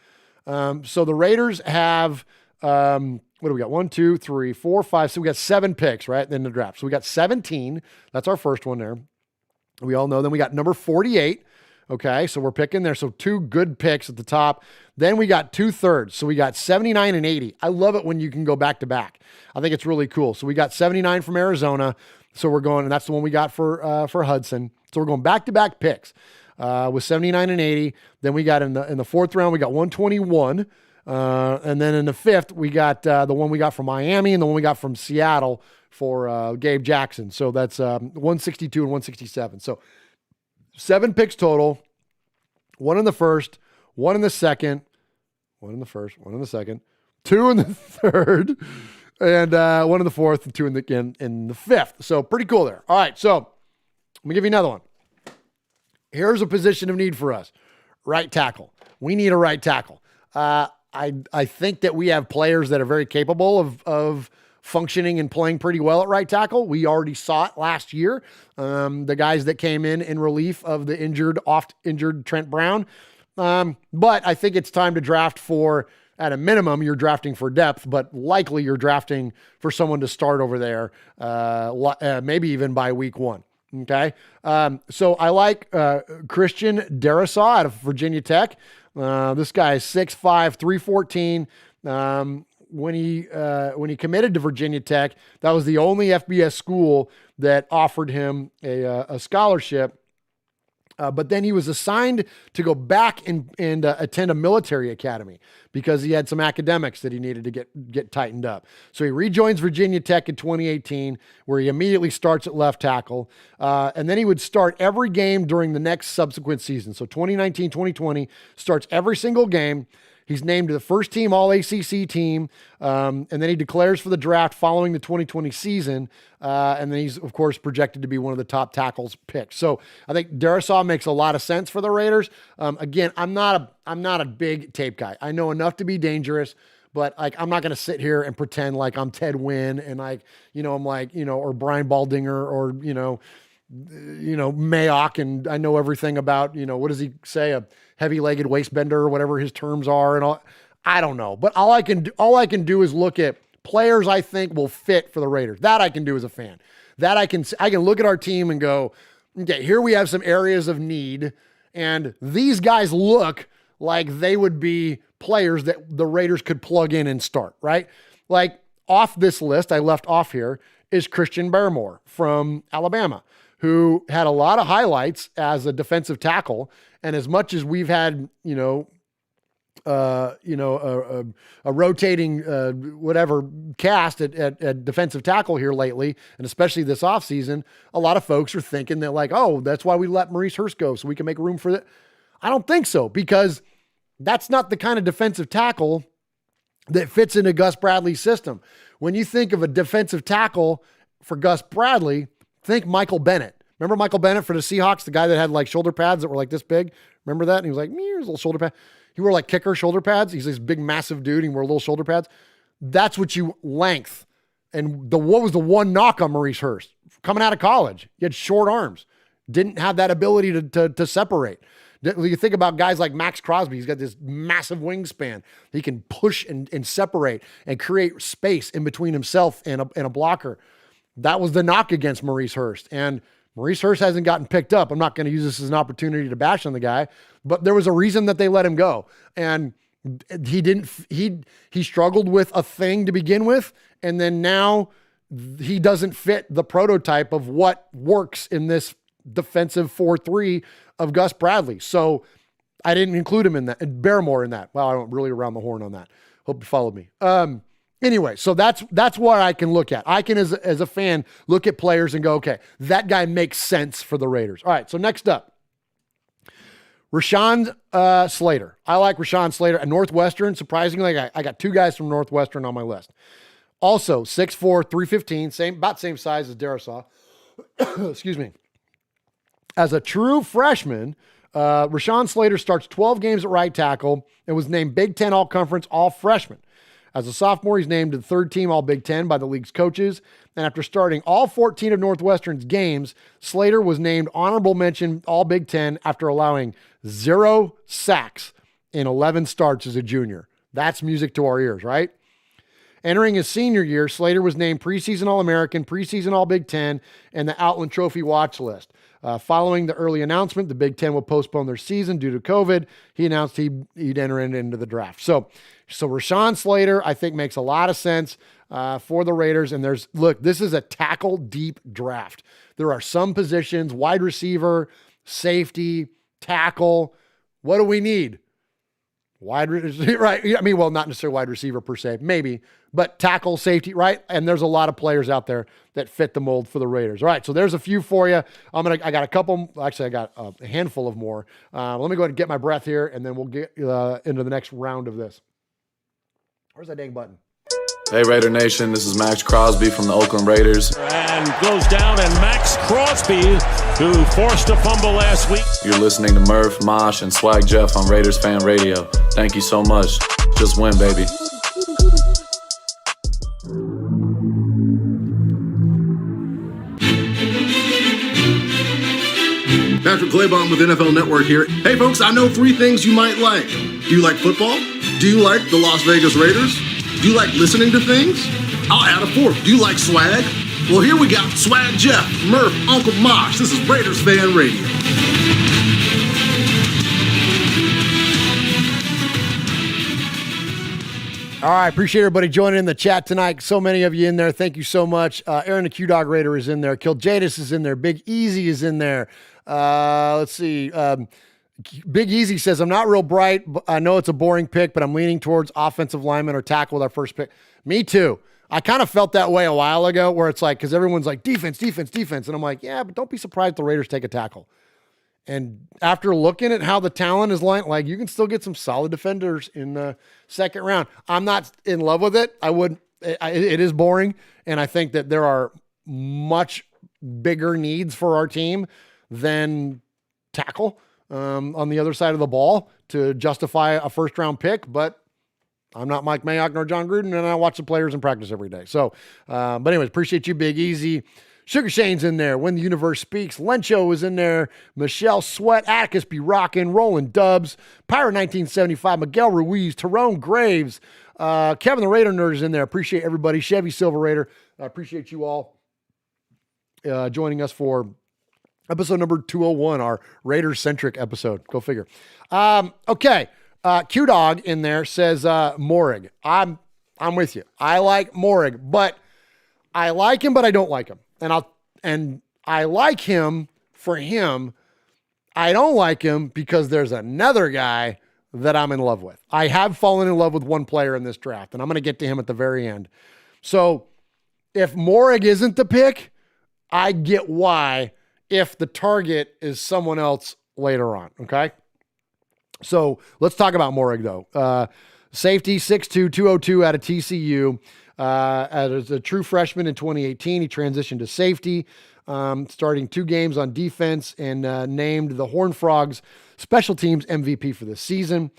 So the Raiders have, what do we got? 1, 2, 3, 4, 5. So we got 7 picks, right? In the draft. So we got 17. That's our first one there. We all know. Then we got number 48. Okay, so we're picking there. So 2 good picks at the top. Then we got 2 thirds. So we got 79 and 80. I love it when you can go back to back. I think it's really cool. So we got 79 from Arizona. So we're going, and that's the one we got for Hudson. So we're going back to back picks with 79 and 80. Then we got in the 4th round, we got 121. And then in the 5th, we got the one we got from Miami and the one we got from Seattle for Gabe Jackson. So that's 162 and 167. So 7 picks total, 1 in the 1st, 1 in the 2nd, 1 in the 1st, 1 in the 2nd, 2 in the 3rd, and 1 in the 4th, and 2 in the 5th. So pretty cool there. All right, so let me give you another one. Here's a position of need for us. Right tackle. We need a right tackle. I think that we have players that are very capable of functioning and playing pretty well at right tackle. We already saw it last year. The guys that came in relief of the oft injured Trent Brown. But I think it's time to draft for, at a minimum, you're drafting for depth, but likely you're drafting for someone to start over there, maybe even by week 1. Okay. So I like Christian Darrisaw out of Virginia Tech. This guy is 6'5", 314. When he committed to Virginia Tech, that was the only FBS school that offered him a scholarship. But then he was assigned to go back and attend a military academy because he had some academics that he needed to get tightened up. So he rejoins Virginia Tech in 2018, where he immediately starts at left tackle. And then he would start every game during the next subsequent season. So 2019, 2020, starts every single game. He's named to the first team All-ACC team, and then he declares for the draft following the 2020 season, and then he's, of course, projected to be one of the top tackles picked. So I think Darrisaw makes a lot of sense for the Raiders. Again, I'm not a big tape guy. I know enough to be dangerous, but like I'm not going to sit here and pretend like I'm Ted Wynn and I'm or Brian Baldinger or Mayock, and I know everything about, what does he say? A heavy-legged waistbender or whatever his terms are and all. I don't know. But all I can do is look at players I think will fit for the Raiders. That I can do as a fan. That I can look at our team and go, okay, here we have some areas of need, and these guys look like they would be players that the Raiders could plug in and start, right? Like off this list, I left off here, is Christian Barmore from Alabama, who had a lot of highlights as a defensive tackle. And as much as we've had, a rotating whatever cast at defensive tackle here lately, and especially this offseason, a lot of folks are thinking that like, oh, that's why we let Maurice Hurst go so we can make room for that. I don't think so, because that's not the kind of defensive tackle that fits into Gus Bradley's system. When you think of a defensive tackle for Gus Bradley, think Michael Bennett. Remember Michael Bennett for the Seahawks, the guy that had like shoulder pads that were like this big? Remember that? And he was like, here's a little shoulder pad. He wore like kicker shoulder pads. He's this big, massive dude. And he wore little shoulder pads. That's what you length. And what was the one knock on Maurice Hurst? Coming out of college, he had short arms. Didn't have that ability to separate. You think about guys like Max Crosby. He's got this massive wingspan. He can push and separate and create space in between himself and a blocker. That was the knock against Maurice Hurst. And Maurice Hurst hasn't gotten picked up. I'm not going to use this as an opportunity to bash on the guy, but there was a reason that they let him go. And he struggled with a thing to begin with. And then now he doesn't fit the prototype of what works in this defensive 4-3 of Gus Bradley. So I didn't include him in that, and Barmore in that. Well, I went really around the horn on that. Hope you followed me. Anyway, so that's what I can look at. I can, as a fan, look at players and go, okay, that guy makes sense for the Raiders. All right, so next up, Rashawn Slater. I like Rashawn Slater at Northwestern. Surprisingly, I got 2 guys from Northwestern on my list. Also, 6'4", 315, about same size as Darrisaw. Excuse me. As a true freshman, Rashawn Slater starts 12 games at right tackle and was named Big Ten All-Conference All-Freshman. As a sophomore, he's named to the 3rd team All-Big Ten by the league's coaches. And after starting all 14 of Northwestern's games, Slater was named honorable mention All-Big Ten after allowing 0 sacks in 11 starts as a junior. That's music to our ears, right? Entering his senior year, Slater was named preseason All-American, preseason All-Big Ten, and the Outland Trophy watch list. Following the early announcement, the Big Ten will postpone their season due to COVID. He announced he'd enter into the draft. So Rashawn Slater, I think, makes a lot of sense for the Raiders. And this is a tackle deep draft. There are some positions, wide receiver, safety, tackle. What do we need? Wide receiver, right? I mean, well, not necessarily wide receiver per se, maybe, but tackle, safety, right? And there's a lot of players out there that fit the mold for the Raiders. All right, so there's a few for you. I got a couple. Actually, I got a handful of more. Let me go ahead and get my breath here, and then we'll get into the next round of this. Where's that dang button? Hey, Raider Nation, this is Max Crosby from the Oakland Raiders. And goes down, and Max Crosby, who forced a fumble last week. You're listening to Murph, Mosh, and Swag Jeff on Raiders Fan Radio. Thank you so much. Just win, baby. Patrick Claybon with NFL Network here. Hey, folks, I know 3 things you might like. Do you like football? Do you like the Las Vegas Raiders? Do you like listening to things? I'll add a 4th. Do you like swag? Well, here we got Swag Jeff, Murph, Uncle Mosh. This is Raiders Fan Radio. All right, appreciate everybody joining in the chat tonight. So many of you in there. Thank you so much. Aaron the Q-Dog Raider is in there. Kill Jadis is in there. Big Easy is in there. Let's see. Big Easy says, I'm not real bright. I know it's a boring pick, but I'm leaning towards offensive lineman or tackle with our first pick. Me too. I kind of felt that way a while ago where it's like, because everyone's like, defense. And I'm like, yeah, but don't be surprised the Raiders take a tackle. And after looking at how the talent is like you can still get some solid defenders in the second round. I'm not in love with it. It is boring. And I think that there are much bigger needs for our team than tackle on the other side of the ball to justify a first round pick. But I'm not Mike Mayock nor John Gruden, and I watch the players in practice every day. So, but anyways, appreciate you, Big Easy. Sugar Shane's in there. When the Universe Speaks. Lencho is in there. Michelle Sweat. Atticus be rocking. Rolling Dubs. Pyro 1975. Miguel Ruiz. Tyrone Graves. Kevin the Raider Nerd is in there. Appreciate everybody. Chevy Silver Raider. I appreciate you all joining us for episode number 201, our Raiders-centric episode. Go figure. Okay. Q-Dog in there says Morig. I'm with you. I like Morig, but I like him, but I don't like him. And I like him for him. I don't like him because there's another guy that I'm in love with. I have fallen in love with one player in this draft, and I'm going to get to him at the very end. So if Morig isn't the pick, I get why if the target is someone else later on, okay? So let's talk about Morig, though. Safety, 6'2", 202 out of TCU. As a true freshman in 2018, he transitioned to safety, starting 2 games on defense and named the Horned Frogs special teams MVP for the season.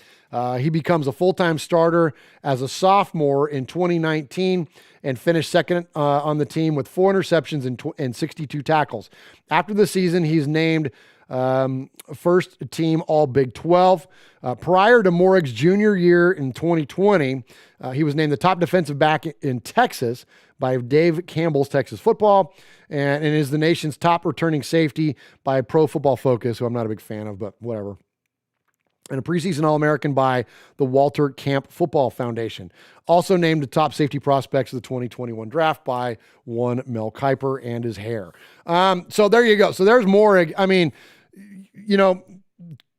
He becomes a full-time starter as a sophomore in 2019 and finished second on the team with 4 interceptions and 62 tackles. After the season, he's named first team All Big 12. Prior to Morig's junior year in 2020, he was named the top defensive back in Texas by Dave Campbell's Texas Football, and is the nation's top returning safety by Pro Football Focus, who I'm not a big fan of, but whatever. And a preseason All-American by the Walter Camp Football Foundation. Also named the top safety prospects of the 2021 draft by one Mel Kiper and his hair. So there you go. So there's Morig. I mean, you know,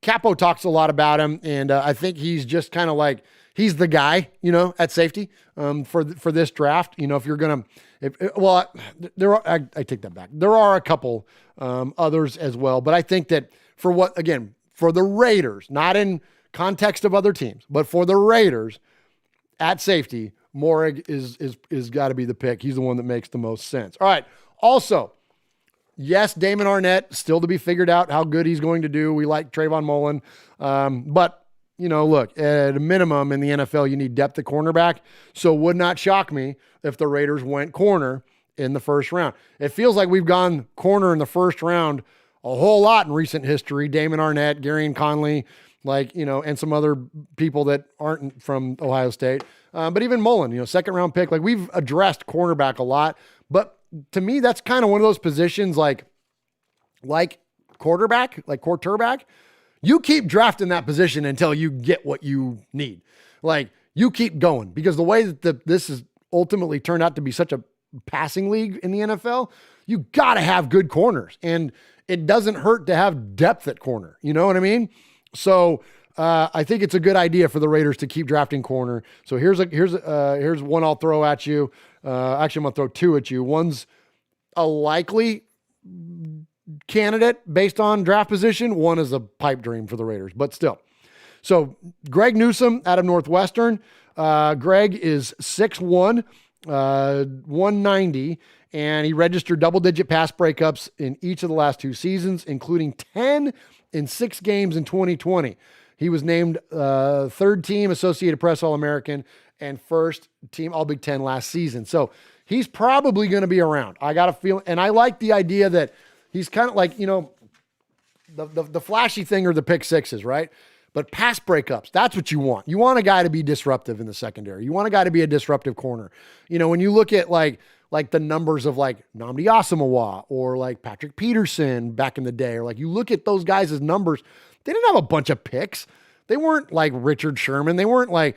Capo talks a lot about him, and I think he's just kind of like, he's the guy, you know, at safety for this draft. You know, if you're going to, I take that back. There are a couple others as well, but I think that for the Raiders, not in context of other teams, but for the Raiders at safety, Morig is got to be the pick. He's the one that makes the most sense. All right. Also, yes, Damon Arnett still to be figured out how good he's going to do. We like Trayvon Mullen, but you know, look, at a minimum in the NFL, you need depth at cornerback. So would not shock me if the Raiders went corner in the first round. It feels like we've gone corner in the first round a whole lot in recent history. Damon Arnett, Gary and Conley, and some other people that aren't from Ohio State. But even Mullen, second round pick, like we've addressed cornerback a lot, but to me, that's kind of one of those positions like quarterback, like quarterback. You keep drafting that position until you get what you need. Like you keep going, because the way that this is ultimately turned out to be such a passing league in the NFL, you got to have good corners, and it doesn't hurt to have depth at corner. You know what I mean? So I think it's a good idea for the Raiders to keep drafting corner. So here's one I'll throw at you. Actually, I'm gonna throw two at you. One's a likely candidate based on draft position. One is a pipe dream for the Raiders, but still. So Greg Newsome out of Northwestern. Greg is 6'1", 190, and he registered double-digit pass breakups in each of the last 2 seasons, including 10 in 6 games in 2020. He was named third team Associated Press All-American and first team All-Big Ten last season. So he's probably going to be around. I got a feeling, and I like the idea that he's kind of like, the flashy thing are the pick sixes, right? But pass breakups, that's what you want. You want a guy to be disruptive in the secondary. You want a guy to be a disruptive corner. When you look at like the numbers of like Nnamdi Asomugha or like Patrick Peterson back in the day, or like you look at those guys' numbers, they didn't have a bunch of picks. They weren't like Richard Sherman. They weren't like,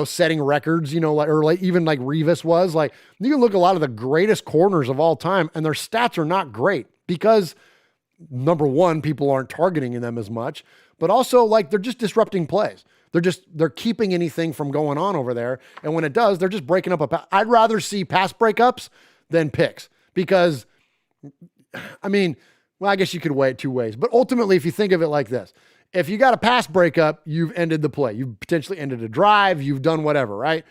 setting records, or like even like Revis was. Like you can look at a lot of the greatest corners of all time, and their stats are not great because, number one, people aren't targeting them as much, but also like they're just disrupting plays. They're keeping anything from going on over there. And when it does, they're just breaking up I'd rather see pass breakups than picks, because I guess you could weigh it 2 ways, but ultimately, if you think of it like this, if you got a pass breakup, you've ended the play. You've potentially ended a drive. You've done whatever, right?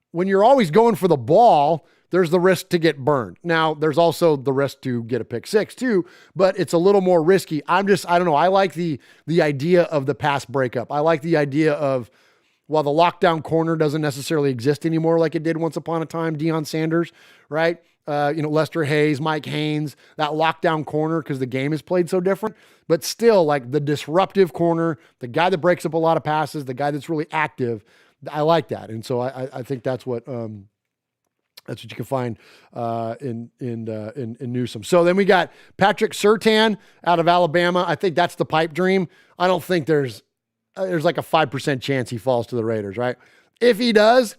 When you're always going for the ball, there's the risk to get burned. Now, there's also the risk to get a pick six too, but it's a little more risky. I don't know. I like the idea of the pass breakup. I like the idea of, while the lockdown corner doesn't necessarily exist anymore like it did once upon a time, Deion Sanders, right? Lester Hayes, Mike Haynes, that lockdown corner, because the game is played so different, but still like the disruptive corner, the guy that breaks up a lot of passes, the guy that's really active. I like that. And so I think that's what you can find in Newsome. So then we got Patrick Surtain out of Alabama. I think that's the pipe dream. I don't think there's like a 5% chance he falls to the Raiders, right? If he does,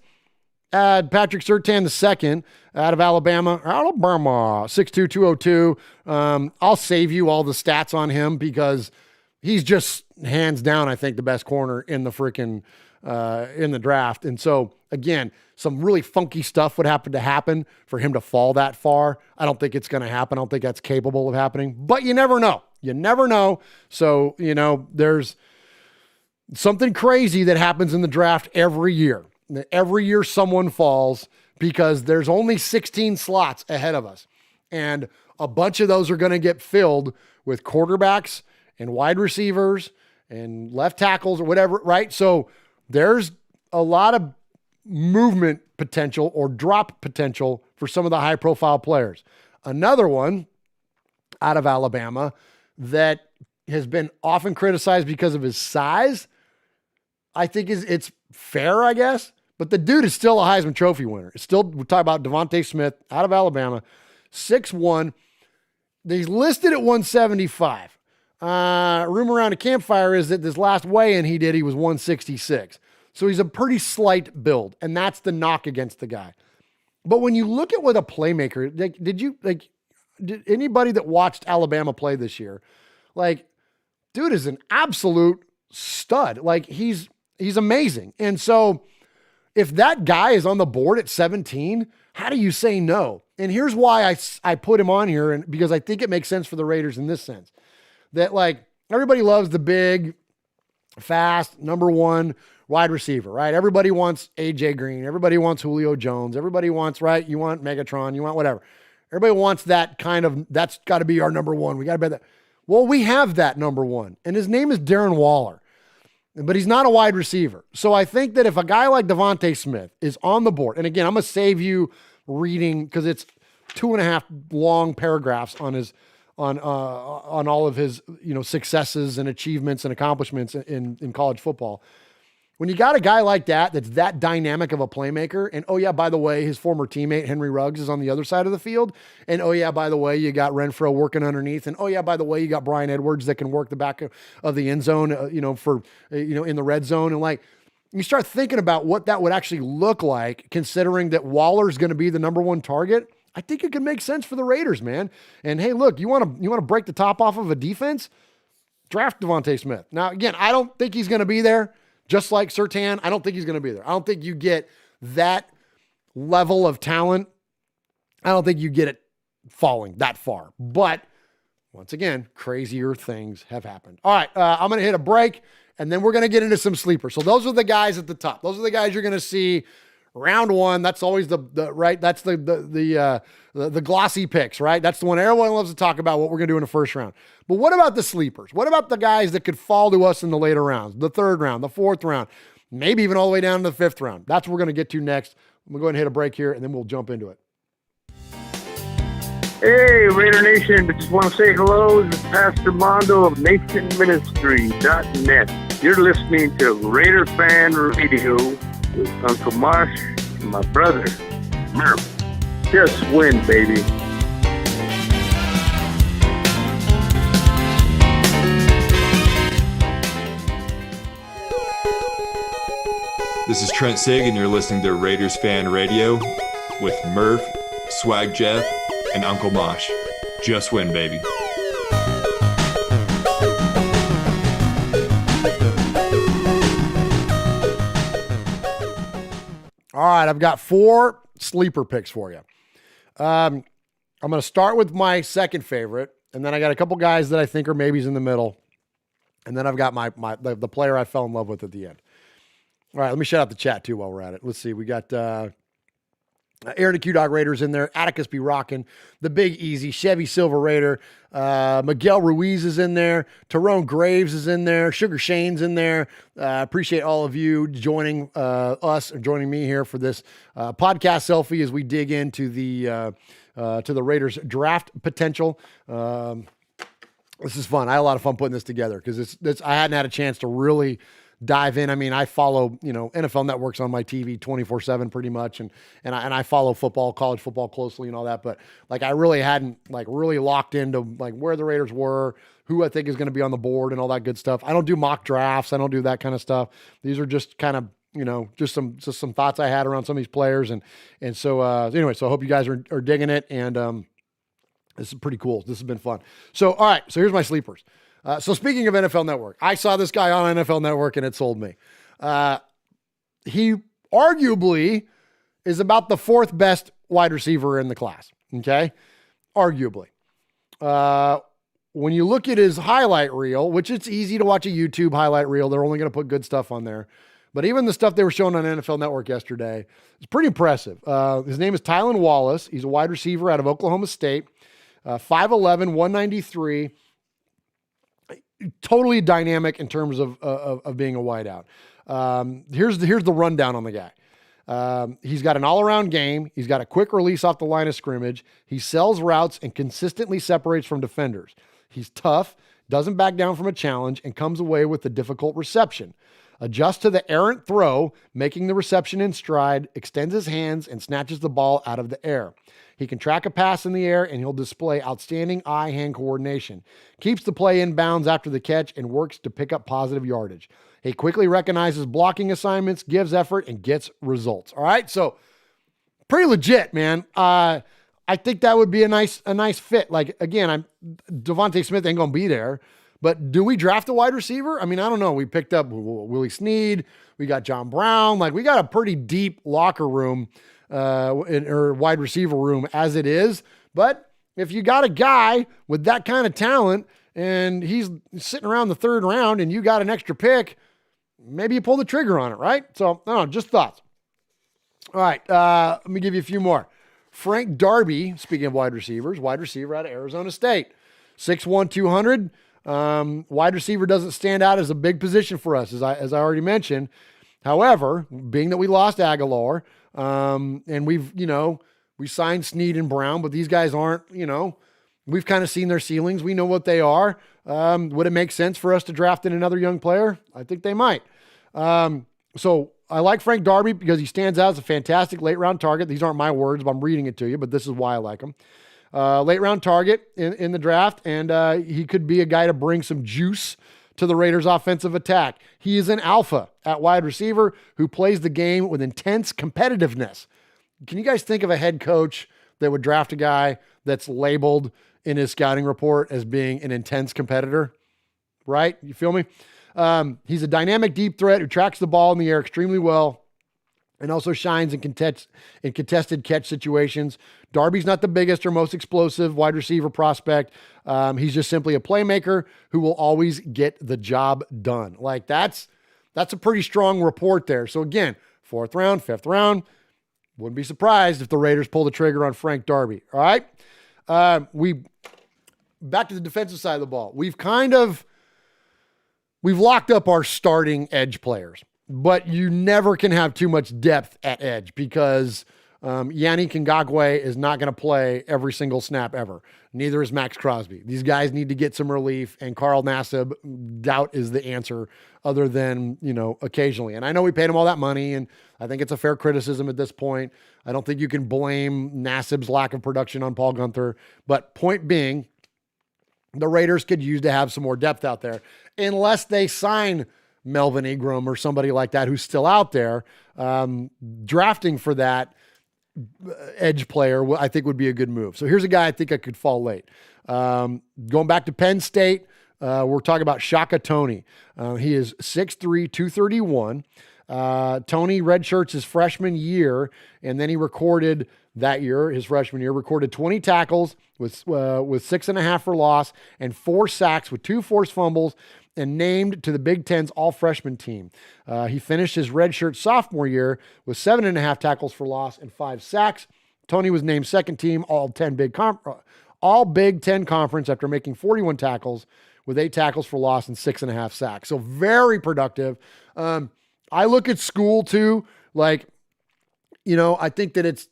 Patrick Surtain II out of Alabama, 6'2", 202. I'll save you all the stats on him because he's just hands down, I think, the best corner in the freaking in the draft. And so again, some really funky stuff would have to happen for him to fall that far. I don't think it's going to happen. I don't think that's capable of happening, but you never know. You never know. So, there's something crazy that happens in the draft every year. Every year someone falls because there's only 16 slots ahead of us. And a bunch of those are going to get filled with quarterbacks and wide receivers and left tackles or whatever, right? So there's a lot of movement potential or drop potential for some of the high profile players. Another one out of Alabama that has been often criticized because of his size, I think it's fair, I guess. But the dude is still a Heisman Trophy winner. It's still, we're talking about Devontae Smith out of Alabama, 6'1". He's listed at 175. Rumor around a campfire is that this last weigh-in he was 166. So he's a pretty slight build, and that's the knock against the guy. But when you look at what a playmaker, did anybody that watched Alabama play this year, dude is an absolute stud. He's amazing. And so if that guy is on the board at 17, how do you say no? And here's why I put him on here, and because I think it makes sense for the Raiders in this sense. That everybody loves the big, fast, number one wide receiver, right? Everybody wants AJ Green. Everybody wants Julio Jones. Everybody wants, right? You want Megatron. You want whatever. Everybody wants that kind of, that's got to be our number one. We got to bet that. Well, we have that number one, and his name is Darren Waller. But he's not a wide receiver. So I think that if a guy like Devontae Smith is on the board, and again, I'm going to save you reading because it's 2.5 long paragraphs on his on all of his successes and achievements and accomplishments in college football. when you got a guy like that, that's that dynamic of a playmaker, and oh yeah, by the way, his former teammate Henry Ruggs is on the other side of the field, and oh yeah, by the way, you got Renfro working underneath, and oh yeah, by the way, you got Brian Edwards that can work the back of the end zone, in the red zone, and like you start thinking about what that would actually look like, considering that Waller's going to be the number one target. I think it could make sense for the Raiders, man. And hey, look, you want to break the top off of a defense? Draft Devontae Smith. Now, again, I don't think he's going to be there. Just like Surtain, I don't think he's going to be there. I don't think you get that level of talent. I don't think you get it falling that far. But once again, crazier things have happened. All right, I'm going to hit a break, and then we're going to get into some sleepers. So those are the guys at the top. Those are the guys you're going to see round one. That's always the right. That's the glossy picks, right? That's the one everyone loves to talk about, what we're going to do in the first round. But what about the sleepers? What about the guys that could fall to us in the later rounds, the third round, the fourth round, maybe even all the way down to the fifth round? That's what we're going to get to next. I'm going to go ahead and hit a break here, and then we'll jump into it. Hey, Raider Nation, I just want to say hello. This is Pastor Mondo of NationMinistry.net. You're listening to Raider Fan Radio with Uncle Mosh and my brother, Murph. Just win, baby. This is Trent Sig, and you're listening to Raiders Fan Radio with Murph, Swag Jeff, and Uncle Mosh. Just win, baby. All right, I've got 4 sleeper picks for you. I'm going to start with my second favorite, and then I got a couple guys that I think are maybes in the middle, and then I've got the player I fell in love with at the end. All right, let me shout out the chat too while we're at it. Let's see, we got Aaron the Q-Dog Raiders in there, Atticus be rocking, the Big Easy, Chevy Silver Raider, Miguel Ruiz is in there, Tyrone Graves is in there, Sugar Shane's in there. Appreciate all of you joining us or joining me here for this podcast selfie as we dig into the Raiders draft potential. This is fun. I had a lot of fun putting this together because I hadn't had a chance to really dive in. I mean, I follow, NFL Network's on my TV 24/7 pretty much. And I follow football, college football closely and all that. But like, I really hadn't really locked into like where the Raiders were, who I think is going to be on the board and all that good stuff. I don't do mock drafts. I don't do that kind of stuff. These are just kind of, just some thoughts I had around some of these players. And so anyway, so I hope you guys are digging it. And this is pretty cool. This has been fun. So, all right. So here's my sleepers. So speaking of NFL Network, I saw this guy on NFL Network and it sold me. He arguably is about the 4th best wide receiver in the class. Okay. Arguably. When you look at his highlight reel, which it's easy to watch a YouTube highlight reel, they're only going to put good stuff on there. But even the stuff they were showing on NFL Network yesterday is pretty impressive. His name is Tylan Wallace. He's a wide receiver out of Oklahoma State. 5'11", 193. Totally dynamic in terms of being a wideout. Here's the rundown on the guy. He's got an all-around game. He's got a quick release off the line of scrimmage. He sells routes and consistently separates from defenders. He's tough, doesn't back down from a challenge, and comes away with a difficult reception. Adjusts to the errant throw, making the reception in stride, extends his hands, and snatches the ball out of the air. He can track a pass in the air, and he'll display outstanding eye-hand coordination. Keeps the play in bounds after the catch and works to pick up positive yardage. He quickly recognizes blocking assignments, gives effort, and gets results. All right, so pretty legit, man. I think that would be a nice fit. Like, again, Devontae Smith ain't going to be there, but do we draft a wide receiver? I mean, I don't know. We picked up Willie Snead. We got John Brown. Like, we got a pretty deep locker room or wide receiver room as it is. But if you got a guy with that kind of talent and he's sitting around the 3rd round and you got an extra pick, maybe you pull the trigger on it, right? So, I don't know, just thoughts. All right, let me give you a few more. Frank Darby, speaking of wide receivers, wide receiver out of Arizona State. 6'1", 200. Wide receiver doesn't stand out as a big position for us, as I already mentioned. However, being that we lost Aguilar, and we signed Snead and Brown, but these guys aren't, we've kind of seen their ceilings. We know what they are. Would it make sense for us to draft in another young player? I think they might. So I like Frank Darby because he stands out as a fantastic late round target. These aren't my words, but I'm reading it to you, but this is why I like him. Late round target in the draft, and he could be a guy to bring some juice to the Raiders' offensive attack. He is an alpha at wide receiver who plays the game with intense competitiveness. Can you guys think of a head coach that would draft a guy that's labeled in his scouting report as being an intense competitor? Right? You feel me? He's a dynamic deep threat who tracks the ball in the air extremely well and also shines in contested catch situations. Darby's not the biggest or most explosive wide receiver prospect. He's just simply a playmaker who will always get the job done. Like that's a pretty strong report there. So again, 4th round, 5th round, wouldn't be surprised if the Raiders pull the trigger on Frank Darby. All right. Back to the defensive side of the ball. We've locked up our starting edge players, but you never can have too much depth at edge because Yannick Ngakoue is not going to play every single snap ever. Neither is Max Crosby. These guys need to get some relief, and Carl Nassib, doubt is the answer other than, occasionally. And I know we paid him all that money, and I think it's a fair criticism at this point. I don't think you can blame Nassib's lack of production on Paul Guenther, but point being, the Raiders could use to have some more depth out there unless they sign Melvin Ingram or somebody like that who's still out there. Drafting for that edge player, I think would be a good move. So here's a guy I think I could fall late. Going back to Penn State, we're talking about Shaka Toney. He is 6'3", 231. Toney redshirts his freshman year, and then he recorded that year, his freshman year, recorded 20 tackles with 6.5 for loss and 4 sacks with 2 forced fumbles and named to the Big Ten's all-freshman team. He finished his redshirt sophomore year with 7.5 tackles for loss and 5 sacks. Toney was named second team all Big Ten conference after making 41 tackles with 8 tackles for loss and 6.5 sacks. So very productive. I look at school too, I think that it's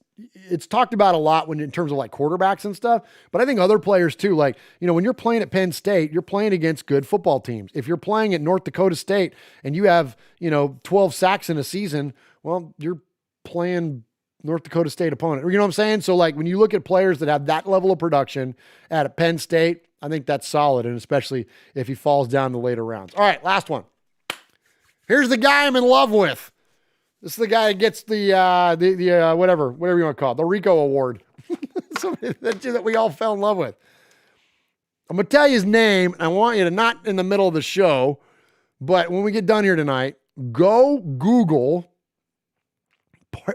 talked about a lot in terms of like quarterbacks and stuff, but I think other players too, when you're playing at Penn State, you're playing against good football teams. If you're playing at North Dakota State and you have, 12 sacks in a season, well, you're playing North Dakota State opponent. You know what I'm saying? So when you look at players that have that level of production at Penn State, I think that's solid. And especially if he falls down the later rounds. All right, last one. Here's the guy I'm in love with. This is the guy that gets the whatever you want to call it, the Rico Award. that we all fell in love with. I'm going to tell you his name, and I want you to, not in the middle of the show, but when we get done here tonight, go Google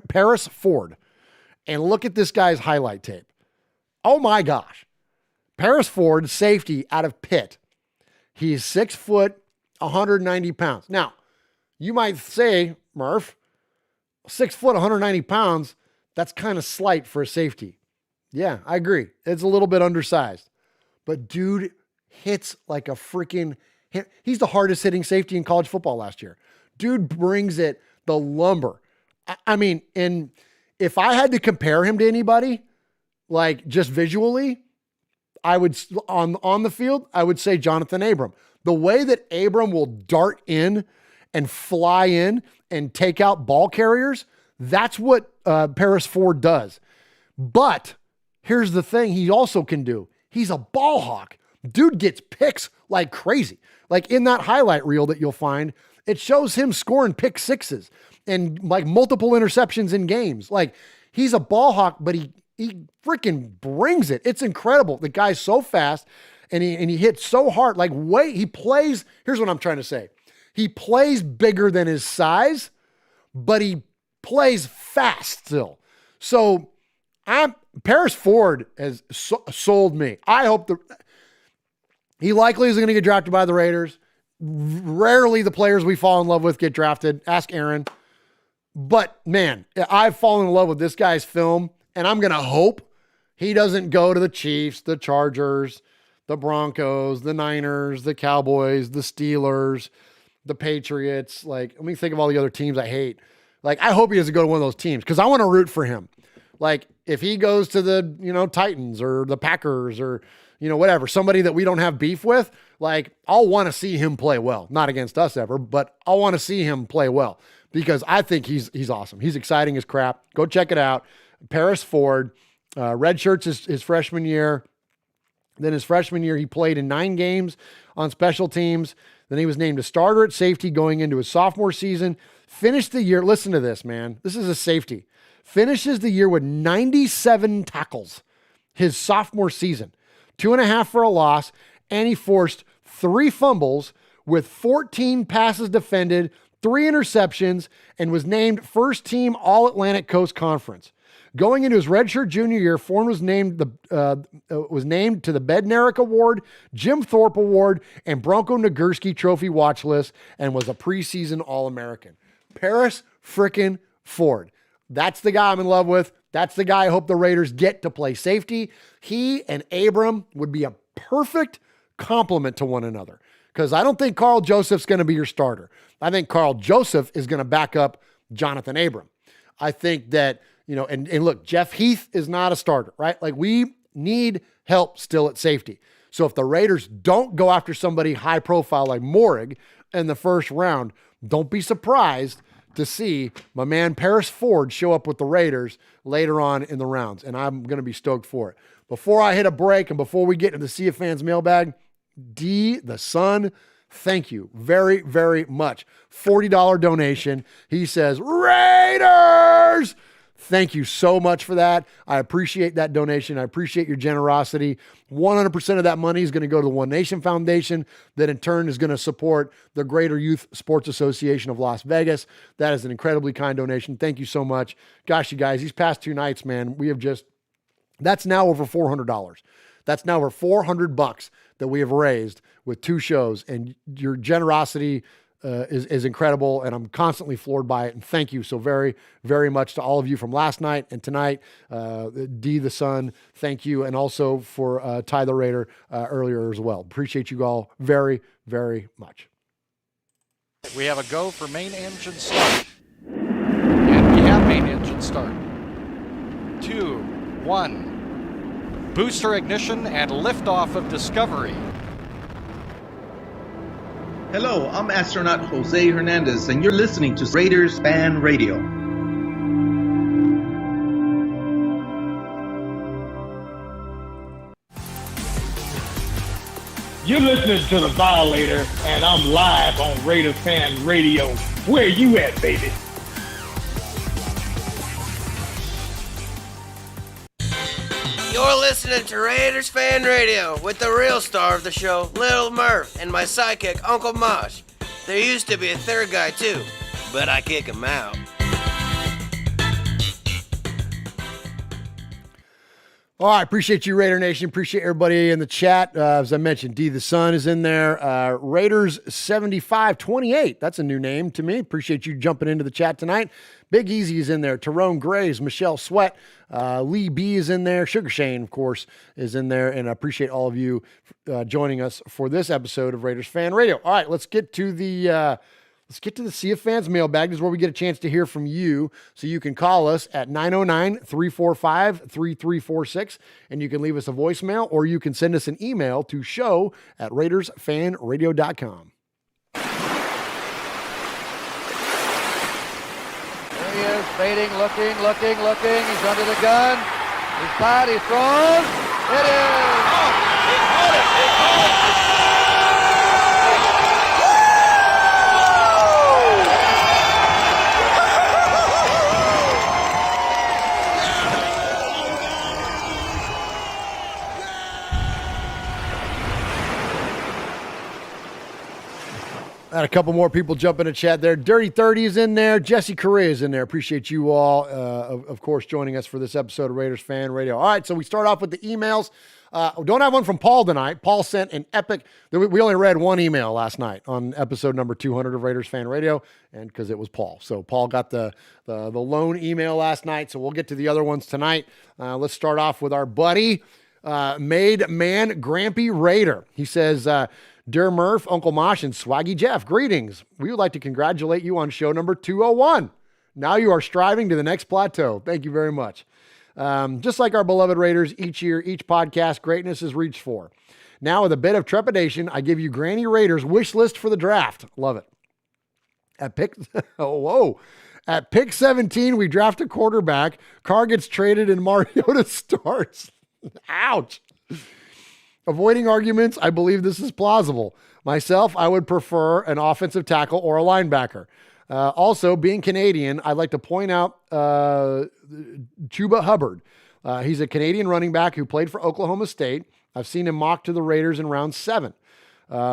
Paris Ford and look at this guy's highlight tape. Oh my gosh. Paris Ford, safety out of Pitt. He's 6 foot, 190 pounds. Now, you might say, Murph, 6 foot, 190 pounds, that's kind of slight for a safety. Yeah, I agree. It's a little bit undersized. But dude hits like a freaking, he's the hardest hitting safety in college football last year. Dude brings it, the lumber. I mean, and if I had to compare him to anybody, just visually, I would, on the field, I would say Jonathan Abram. The way that Abram will dart in and fly in and take out ball carriers, that's what Paris Ford does. But here's the thing he also can do. He's a ball hawk. Dude gets picks like crazy. In that highlight reel that you'll find, it shows him scoring pick sixes and multiple interceptions in games. He's a ball hawk, but he freaking brings it. It's incredible. The guy's so fast and he hits so hard. He plays, here's what I'm trying to say. He plays bigger than his size, but he plays fast still. So Paris Ford has sold me. I hope he likely is going to get drafted by the Raiders. Rarely the players we fall in love with get drafted. Ask Aaron. But man, I've fallen in love with this guy's film, and I'm going to hope he doesn't go to the Chiefs, the Chargers, the Broncos, the Niners, the Cowboys, the Steelers, the Patriots. Let me think of all the other teams I hate. I hope he doesn't go to one of those teams because I want to root for him. If he goes to the, Titans or the Packers or, whatever, somebody that we don't have beef with, like, I'll want to see him play well. Not against us ever, but I'll want to see him play well because I think he's awesome. He's exciting as crap. Go check it out. Paris Ford, red shirts his freshman year. Then his freshman year, he played in 9 games on special teams. Then he was named a starter at safety going into his sophomore season. Finished the year, listen to this, man. This is a safety. Finishes the year with 97 tackles his sophomore season. 2.5 for a loss, and he forced 3 fumbles with 14 passes defended, 3 interceptions, and was named first team All-Atlantic Coast Conference. Going into his redshirt junior year, Ford was named to the Bednarik Award, Jim Thorpe Award, and Bronco Nagurski Trophy watch list, and was a preseason All-American. Paris frickin' Ford. That's the guy I'm in love with. That's the guy I hope the Raiders get to play safety. He and Abram would be a perfect complement to one another because I don't think Carl Joseph's going to be your starter. I think Carl Joseph is going to back up Jonathan Abram. I think that, and look, Jeff Heath is not a starter, right? Like, we need help still at safety. So if the Raiders don't go after somebody high profile like Morig in the first round, don't be surprised to see my man Paris Ford show up with the Raiders later on in the rounds, and I'm going to be stoked for it. Before I hit a break and before we get into the Sea of Fans mailbag, D, the son, thank you very, very much. $40 donation. He says, Raiders! Thank you so much for that. I appreciate that donation. I appreciate your generosity. 100% of that money is going to go to the One Nation Foundation that in turn is going to support the Greater Youth Sports Association of Las Vegas. That is an incredibly kind donation. Thank you so much. Gosh, you guys, these past 2 nights, man, we have that's now over $400. That's now over $400 that we have raised with 2 shows, and your generosity is incredible, and I'm constantly floored by it. And thank you so very, very much to all of you from last night and tonight. D the Sun, thank you, and also for Ty the Raider earlier as well. Appreciate you all very, very much. We have a go for main engine start, and we have main engine start. 2, 1, booster ignition and liftoff of Discovery. Hello, I'm astronaut Jose Hernandez, and you're listening to Raiders Fan Radio. You're listening to The Violator, and I'm live on Raiders Fan Radio. Where you at, baby? You're listening to Raiders Fan Radio with the real star of the show, Little Murph, and my sidekick, Uncle Mosh. There used to be a third guy, too, but I kick him out. All right, appreciate you, Raider Nation. Appreciate everybody in the chat. As I mentioned, D the Sun is in there. Raiders 7528. That's a new name to me. Appreciate you jumping into the chat tonight. Big Easy is in there. Tyrone Graves, Michelle Sweat, Lee B is in there. Sugar Shane, of course, is in there. And I appreciate all of you joining us for this episode of Raiders Fan Radio. All right, let's get to the Sea of Fans mailbag. This is where we get a chance to hear from you. So you can call us at 909-345-3346, and you can leave us a voicemail, or you can send us an email to show@RaidersFanRadio.com. There he is, baiting, looking. He's under the gun. He's caught, he throws. It is! Oh, he caught it! Had a couple more people jump in the chat there. Dirty 30 is in there. Jesse Correa is in there. Appreciate you all, of course, joining us for this episode of Raiders Fan Radio. All right, so we start off with the emails. We don't have one from Paul tonight. Paul sent an epic. We only read one email last night on episode number 200 of Raiders Fan Radio, and because it was Paul. So Paul got the lone email last night, so we'll get to the other ones tonight. Let's start off with our buddy, Made Man Grampy Raider. He says, Dear Murph, Uncle Mosh, and Swaggy Jeff, greetings. We would like to congratulate you on show number 201. Now you are striving to the next plateau. Thank you very much. Just like our beloved Raiders, each year, each podcast, greatness is reached for. Now, with a bit of trepidation, I give you Granny Raiders wish list for the draft. Love it. At pick, At pick 17, we draft a quarterback. Carr gets traded and Mariota starts. Ouch. Avoiding arguments, I believe this is plausible. Myself, I would prefer an offensive tackle or a linebacker. Also, being Canadian, I'd like to point out Chuba Hubbard. He's a Canadian running back who played for Oklahoma State. I've seen him mocked to the Raiders in round 7.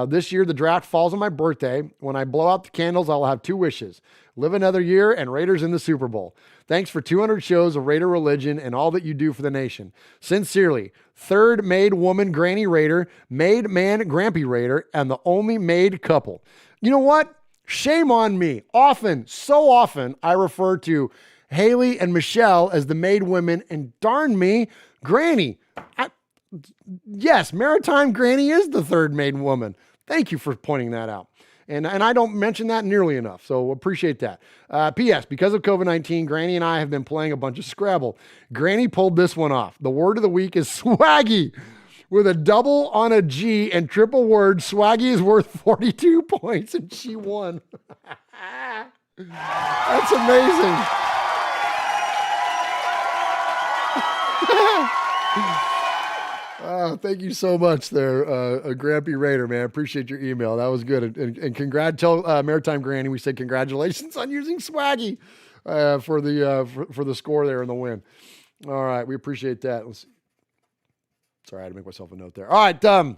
This year, the draft falls on my birthday. When I blow out the candles, I'll have 2 wishes. Live another year and Raiders in the Super Bowl. Thanks for 200 shows of Raider religion and all that you do for the nation. Sincerely, third made woman Granny Raider, made man Grampy Raider, and the only made couple. You know what? Shame on me. So often, I refer to Haley and Michelle as the made women, and darn me, Granny. Yes, Maritime Granny is the third made woman. Thank you for pointing that out. And I don't mention that nearly enough, so appreciate that. P.S. Because of COVID-19, Granny and I have been playing a bunch of Scrabble. Granny pulled this one off. The word of the week is swaggy. With a double on a G and triple word, swaggy is worth 42 points, and she won. That's amazing. Thank you so much there, Grampy Raider, man. I appreciate your email. That was good. And tell Maritime Granny we said congratulations on using swaggy for the score there in the win. All right, we appreciate that. Let's see. Sorry, I had to make myself a note there. All right,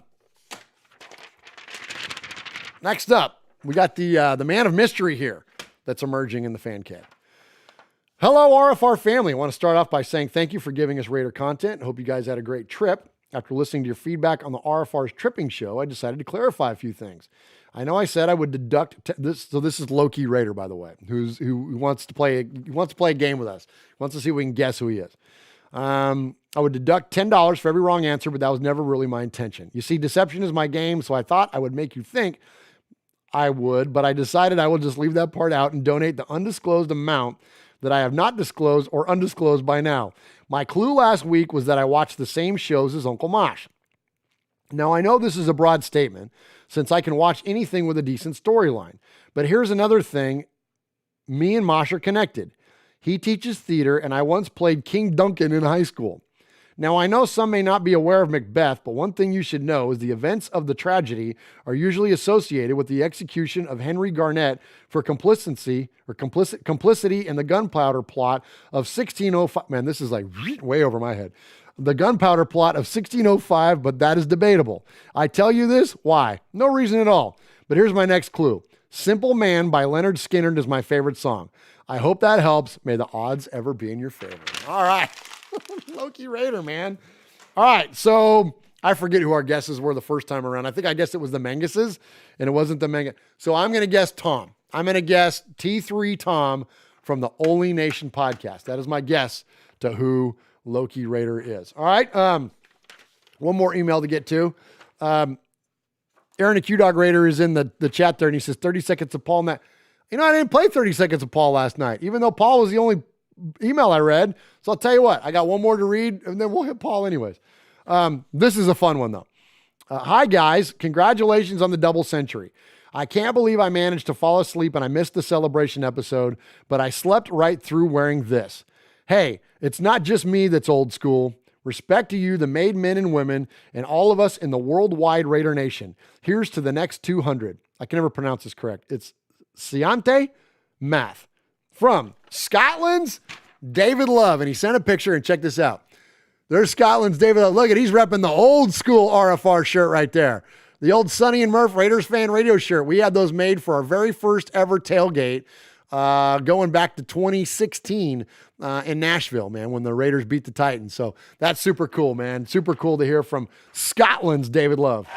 next up, we got the man of mystery here that's emerging in the fan cave. Hello, RFR family. I want to start off by saying thank you for giving us Raider content. I hope you guys had a great trip. After listening to your feedback on the RFR's tripping show, I decided to clarify a few things. I know I said I would deduct this. So this is Low-Key Raider, by the way, who wants to play a game with us. He wants to see if we can guess who he is. I would deduct $10 for every wrong answer, but that was never really my intention. You see, deception is my game, so I thought I would make you think I would, but I decided I will just leave that part out and donate the undisclosed amount that I have not disclosed or undisclosed by now. My clue last week was that I watched the same shows as Uncle Mosh. Now, I know this is a broad statement, since I can watch anything with a decent storyline. But here's another thing. Me and Mosh are connected. He teaches theater, and I once played King Duncan in high school. Now, I know some may not be aware of Macbeth, but one thing you should know is the events of the tragedy are usually associated with the execution of Henry Garnet for complicity in the gunpowder plot of 1605. Man, this is like way over my head. The gunpowder plot of 1605, but that is debatable. I tell you this, why? No reason at all. But here's my next clue. Simple Man by Leonard Skinner is my favorite song. I hope that helps. May the odds ever be in your favor. All right. Low-Key Raider, man. All right, so I forget who our guesses were the first time around. I think I guessed it was the Menguses, and it wasn't the Mengus. So I'm going to guess Tom. I'm going to guess T3 Tom from the Only Nation podcast. That is my guess to who Low-Key Raider is. All right, one more email to get to. Aaron, the Q-Dog Raider, is in the chat there, and he says, 30 seconds of Paul. Matt. You know, I didn't play 30 seconds of Paul last night, even though Paul was the only email I read. So I'll tell you what, I got one more to read and then we'll hit Paul anyways. This is a fun one though. Hi guys, congratulations on the double century. I can't believe I managed to fall asleep and I missed the celebration episode, but I slept right through wearing this. Hey, it's not just me that's old school. Respect to you, the made men and women, and all of us in the worldwide Raider Nation. Here's to the next 200. I can never pronounce this correct. It's Siante Math. From Scotland's David Love. And he sent a picture, and check this out. There's Scotland's David Love. Look at, he's repping the old school RFR shirt right there. The old Sonny and Murph Raiders Fan Radio shirt. We had those made for our very first ever tailgate going back to 2016 in Nashville, man, when the Raiders beat the Titans. So that's super cool, man. Super cool to hear from Scotland's David Love.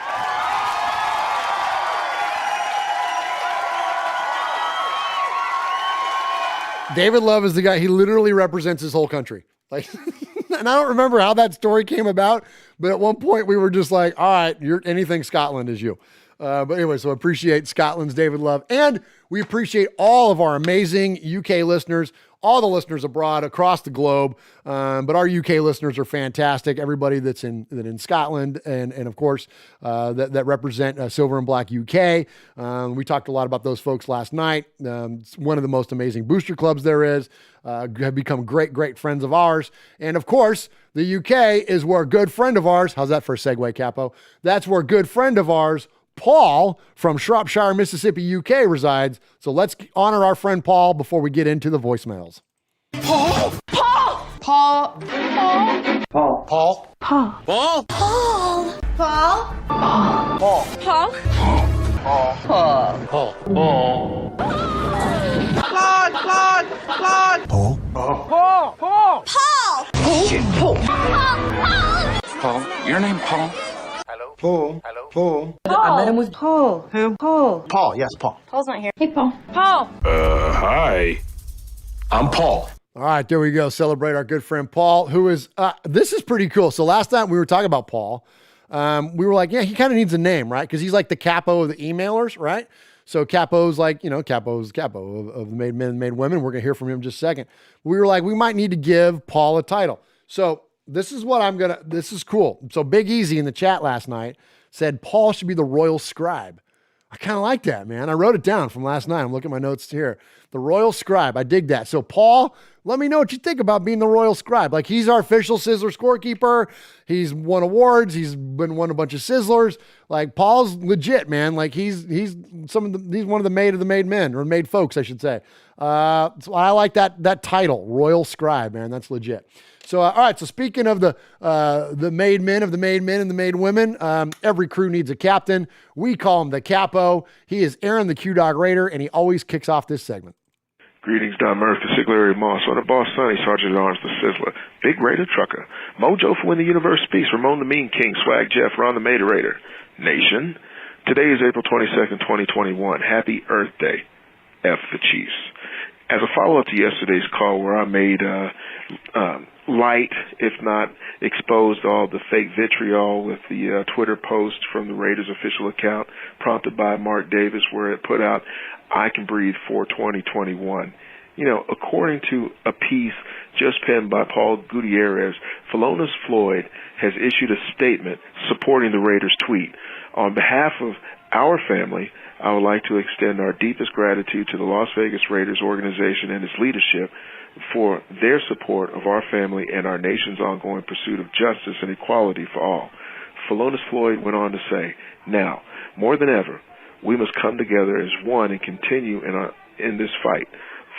David Love is the guy, he literally represents his whole country. Like, and I don't remember how that story came about, but at one point we were just like, all right, anything Scotland is you. But anyway, so appreciate Scotland's David Love. And we appreciate all of our amazing UK listeners all the listeners abroad across the globe. But our UK listeners are fantastic. Everybody that's in Scotland and of course that represent Silver and Black UK. We talked a lot about those folks last night. It's one of the most amazing booster clubs there is. Have become great friends of ours. And of course, the UK is where a good friend of ours, how's that for a segue, Capo? That's where a good friend of ours, Paul from Shropshire, Mississippi, UK resides. So let's honor our friend Paul before we get into the voicemails. Paul? Paul! Paul! Paul! Paul. Paul! Paul? Paul! Paul! Paul. Paul! Paul. Paul. Paul. Claude! Claude! Claude! Paul. Paul! Paul! Paul! Shit, Paul. Paul! Paul. Your name, Paul? Hello? Paul. Hello? Paul. I met him with Paul. Who? Paul. Paul, yes, Paul. Paul's not here. Hey, Paul. Paul! Hi. I'm Paul. All right, there we go. Celebrate our good friend Paul, who is, this is pretty cool. So last time we were talking about Paul, we were like, yeah, he kind of needs a name, right? Because he's like the capo of the emailers, right? So Capo's like, Capo's capo of the made men, made women. We're going to hear from him in just a second. We were like, we might need to give Paul a title. So this is what this is cool. So Big Easy in the chat last night said Paul should be the royal scribe. I kind of like that, man. I wrote it down from last night. I'm looking at my notes here. The royal scribe. I dig that. So Paul, let me know what you think about being the royal scribe. Like, he's our official Sizzler scorekeeper. He's won awards. He's won a bunch of Sizzlers. Like, Paul's legit, man. Like, he's one of the made men, or made folks, I should say. So I like that title, royal scribe, man. That's legit. So, all right. So speaking of the made men and the made women, every crew needs a captain. We call him the capo. He is Aaron, the Q-Dog Raider, and he always kicks off this segment. Greetings, Don Murph, the Sizzler Moss, on the Boss Sonny, Sergeant at Arms, the Sizzler, Big Raider Trucker, Mojo for When the Universe Speaks, Ramon the Mean King, Swag Jeff, Ron the Mater Raider. Nation, today is April 22nd, 2021. Happy Earth Day. F the Chiefs. As a follow-up to yesterday's call where I made light, if not exposed, all the fake vitriol with the Twitter post from the Raiders official account prompted by Mark Davis, where it put out, I can breathe for 2021. According to a piece just penned by Paul Gutierrez, Philonis Floyd has issued a statement supporting the Raiders' tweet. On behalf of our family, I would like to extend our deepest gratitude to the Las Vegas Raiders organization and its leadership for their support of our family and our nation's ongoing pursuit of justice and equality for all. Philonis Floyd went on to say, now, more than ever, we must come together as one and continue in this fight.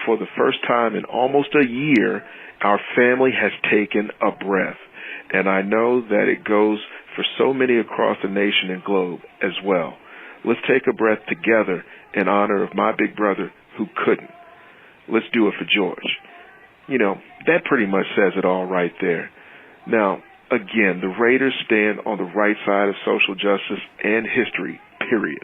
For the first time in almost a year, our family has taken a breath. And I know that it goes for so many across the nation and globe as well. Let's take a breath together in honor of my big brother who couldn't. Let's do it for George. That pretty much says it all right there. Now, again, the Raiders stand on the right side of social justice and history, period.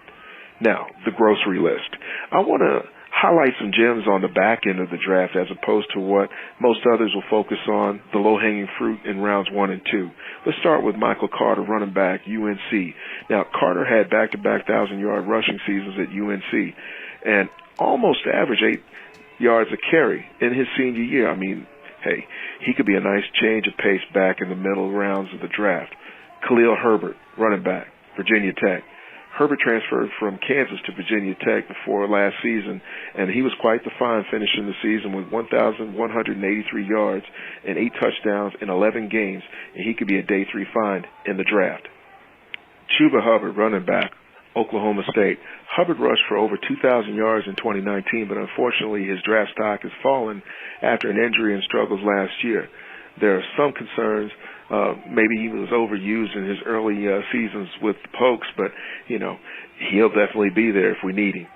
Now, the grocery list. I want to highlight some gems on the back end of the draft as opposed to what most others will focus on, the low-hanging fruit in rounds 1 and 2. Let's start with Michael Carter, running back, UNC. Now, Carter had back-to-back 1,000-yard rushing seasons at UNC and almost averaged 8 yards a carry in his senior year. I mean, hey, he could be a nice change of pace back in the middle rounds of the draft. Khalil Herbert, running back, Virginia Tech. Herbert transferred from Kansas to Virginia Tech before last season, and he was quite the find finishing the season with 1,183 yards and 8 touchdowns in 11 games, and he could be a day 3 find in the draft. Chuba Hubbard, running back, Oklahoma State. Hubbard rushed for over 2,000 yards in 2019, but unfortunately his draft stock has fallen after an injury and struggles last year. There are some concerns. Maybe he was overused in his early seasons with the Pokes, but, he'll definitely be there if we need him.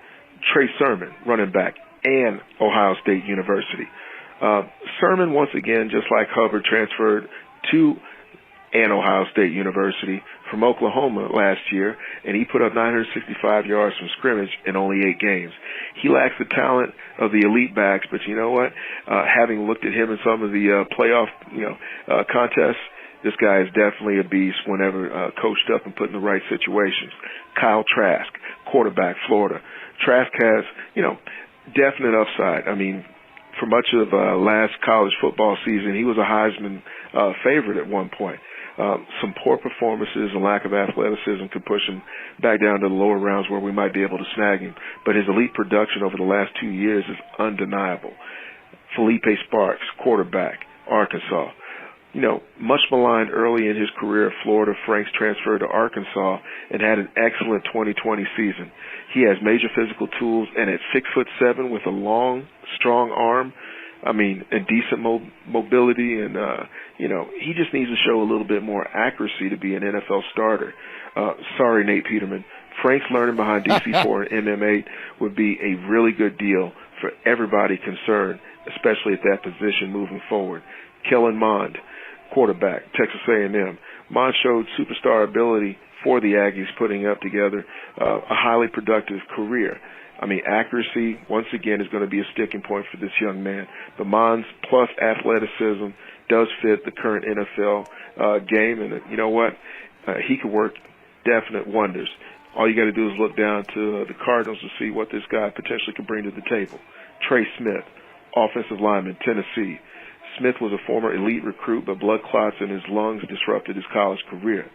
Trey Sermon, running back, and Ohio State University. Sermon, once again, just like Hubbard, transferred to Ohio State University from Oklahoma last year, and he put up 965 yards from scrimmage in only 8 games. He lacks the talent of the elite backs, but you know what? Having looked at him in some of the playoff, contests, this guy is definitely a beast whenever coached up and put in the right situations. Kyle Trask, quarterback, Florida. Trask has, definite upside. I mean, for much of last college football season, he was a Heisman favorite at one point. Some poor performances and lack of athleticism could push him back down to the lower rounds where we might be able to snag him. But his elite production over the last 2 years is undeniable. Felipe Sparks, quarterback, Arkansas. You know, much maligned early in his career at Florida, Franks transferred to Arkansas and had an excellent 2020 season. He has major physical tools, and at 6'7" with a long, strong arm, and decent mobility, and, he just needs to show a little bit more accuracy to be an NFL starter. Sorry, Nate Peterman. Frank's learning behind DC4 and MM8 would be a really good deal for everybody concerned, especially at that position moving forward. Kellen Mond, quarterback, Texas A&M. Mond showed superstar ability for the Aggies, putting up together a highly productive career. Accuracy, once again, is going to be a sticking point for this young man. But Mons plus athleticism does fit the current NFL game, and you know what? He could work definite wonders. All you got to do is look down to the Cardinals to see what this guy potentially could bring to the table. Trey Smith, offensive lineman, Tennessee. Smith was a former elite recruit, but blood clots in his lungs disrupted his college career.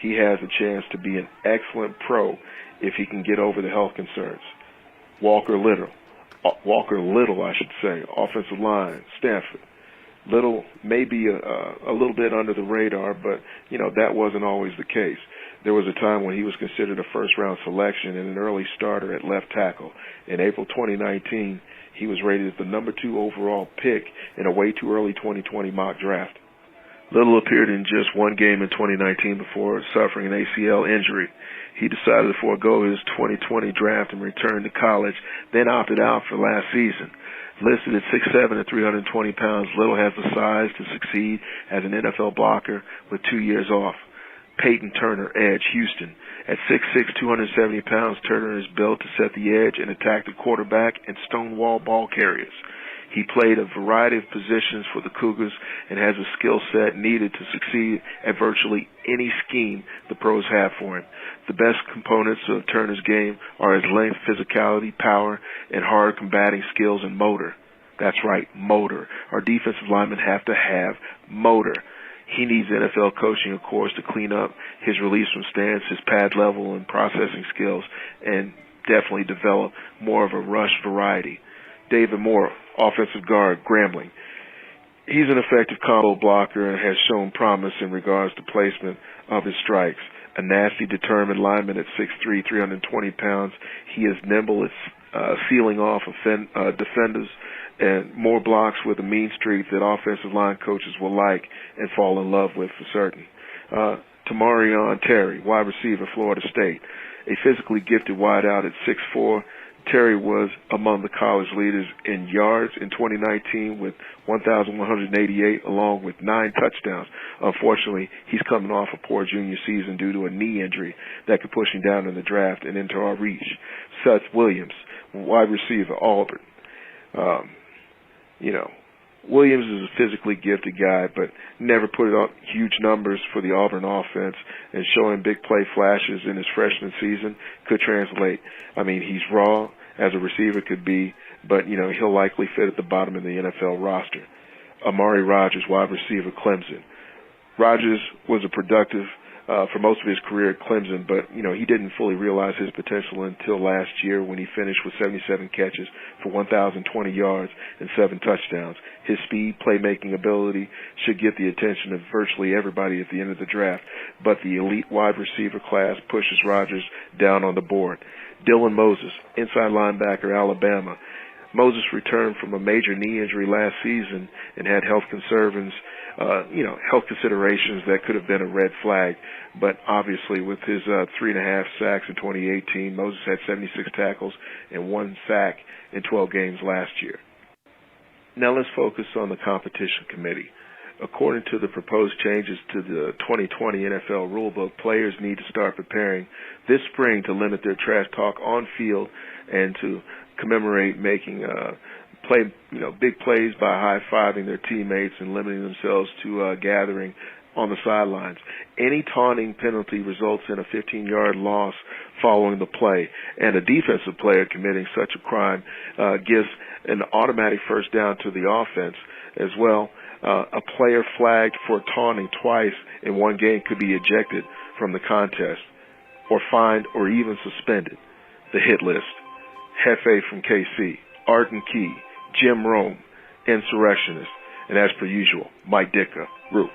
He has a chance to be an excellent pro if he can get over the health concerns. Walker Little, offensive line, Stanford. Little may be a little bit under the radar, but, that wasn't always the case. There was a time when he was considered a first-round selection and an early starter at left tackle. In April 2019, he was rated as the number 2 overall pick in a way too early 2020 mock draft. Little appeared in just one game in 2019 before suffering an ACL injury. He decided to forego his 2020 draft and returned to college, then opted out for last season. Listed at 6'7" and 320 pounds, Little has the size to succeed as an NFL blocker with 2 years off. Peyton Turner, edge, Houston. At 6'6", 270 pounds, Turner is built to set the edge and attack the quarterback and stonewall ball carriers. He played a variety of positions for the Cougars and has a skill set needed to succeed at virtually any scheme the pros have for him. The best components of Turner's game are his length, physicality, power, and hard combating skills and motor. That's right, motor. Our defensive linemen have to have motor. He needs NFL coaching, of course, to clean up his release from stance, his pad level and processing skills, and definitely develop more of a rush variety. David Moore, offensive guard, Grambling. He's an effective combo blocker and has shown promise in regards to placement of his strikes. A nasty, determined lineman at 6'3", 320 pounds. He is nimble at sealing off defenders and more blocks with a mean streak that offensive line coaches will like and fall in love with for certain. Tamarion Terry, wide receiver, Florida State. A physically gifted wideout at 6'4", Terry was among the college leaders in yards in 2019 with 1,188 along with 9 touchdowns. Unfortunately, he's coming off a poor junior season due to a knee injury that could push him down in the draft and into our reach. Seth Williams, wide receiver, Auburn. Williams is a physically gifted guy, but never put up huge numbers for the Auburn offense, and showing big play flashes in his freshman season could translate. He's raw as a receiver could be, but, he'll likely fit at the bottom of the NFL roster. Amari Rogers, wide receiver, Clemson. Rogers was a productive for most of his career at Clemson, but, he didn't fully realize his potential until last year when he finished with 77 catches for 1,020 yards and 7 touchdowns. His speed, playmaking ability should get the attention of virtually everybody at the end of the draft, but the elite wide receiver class pushes Rogers down on the board. Dylan Moses, inside linebacker, Alabama. Moses returned from a major knee injury last season and had health considerations that could have been a red flag. But obviously with his 3.5 sacks in 2018, Moses had 76 tackles and 1 sack in 12 games last year. Now let's focus on the competition committee. According to the proposed changes to the 2020 NFL rulebook, players need to start preparing this spring to limit their trash talk on field and to commemorate making big plays by high-fiving their teammates and limiting themselves to gathering on the sidelines. Any taunting penalty results in a 15-yard loss following the play, and a defensive player committing such a crime gives an automatic first down to the offense as well. A player flagged for taunting twice in one game could be ejected from the contest or fined or even suspended. The hit list: Hefe from KC, Arden Key, Jim Rome, Insurrectionist, and as per usual, Mike Ditka, Root.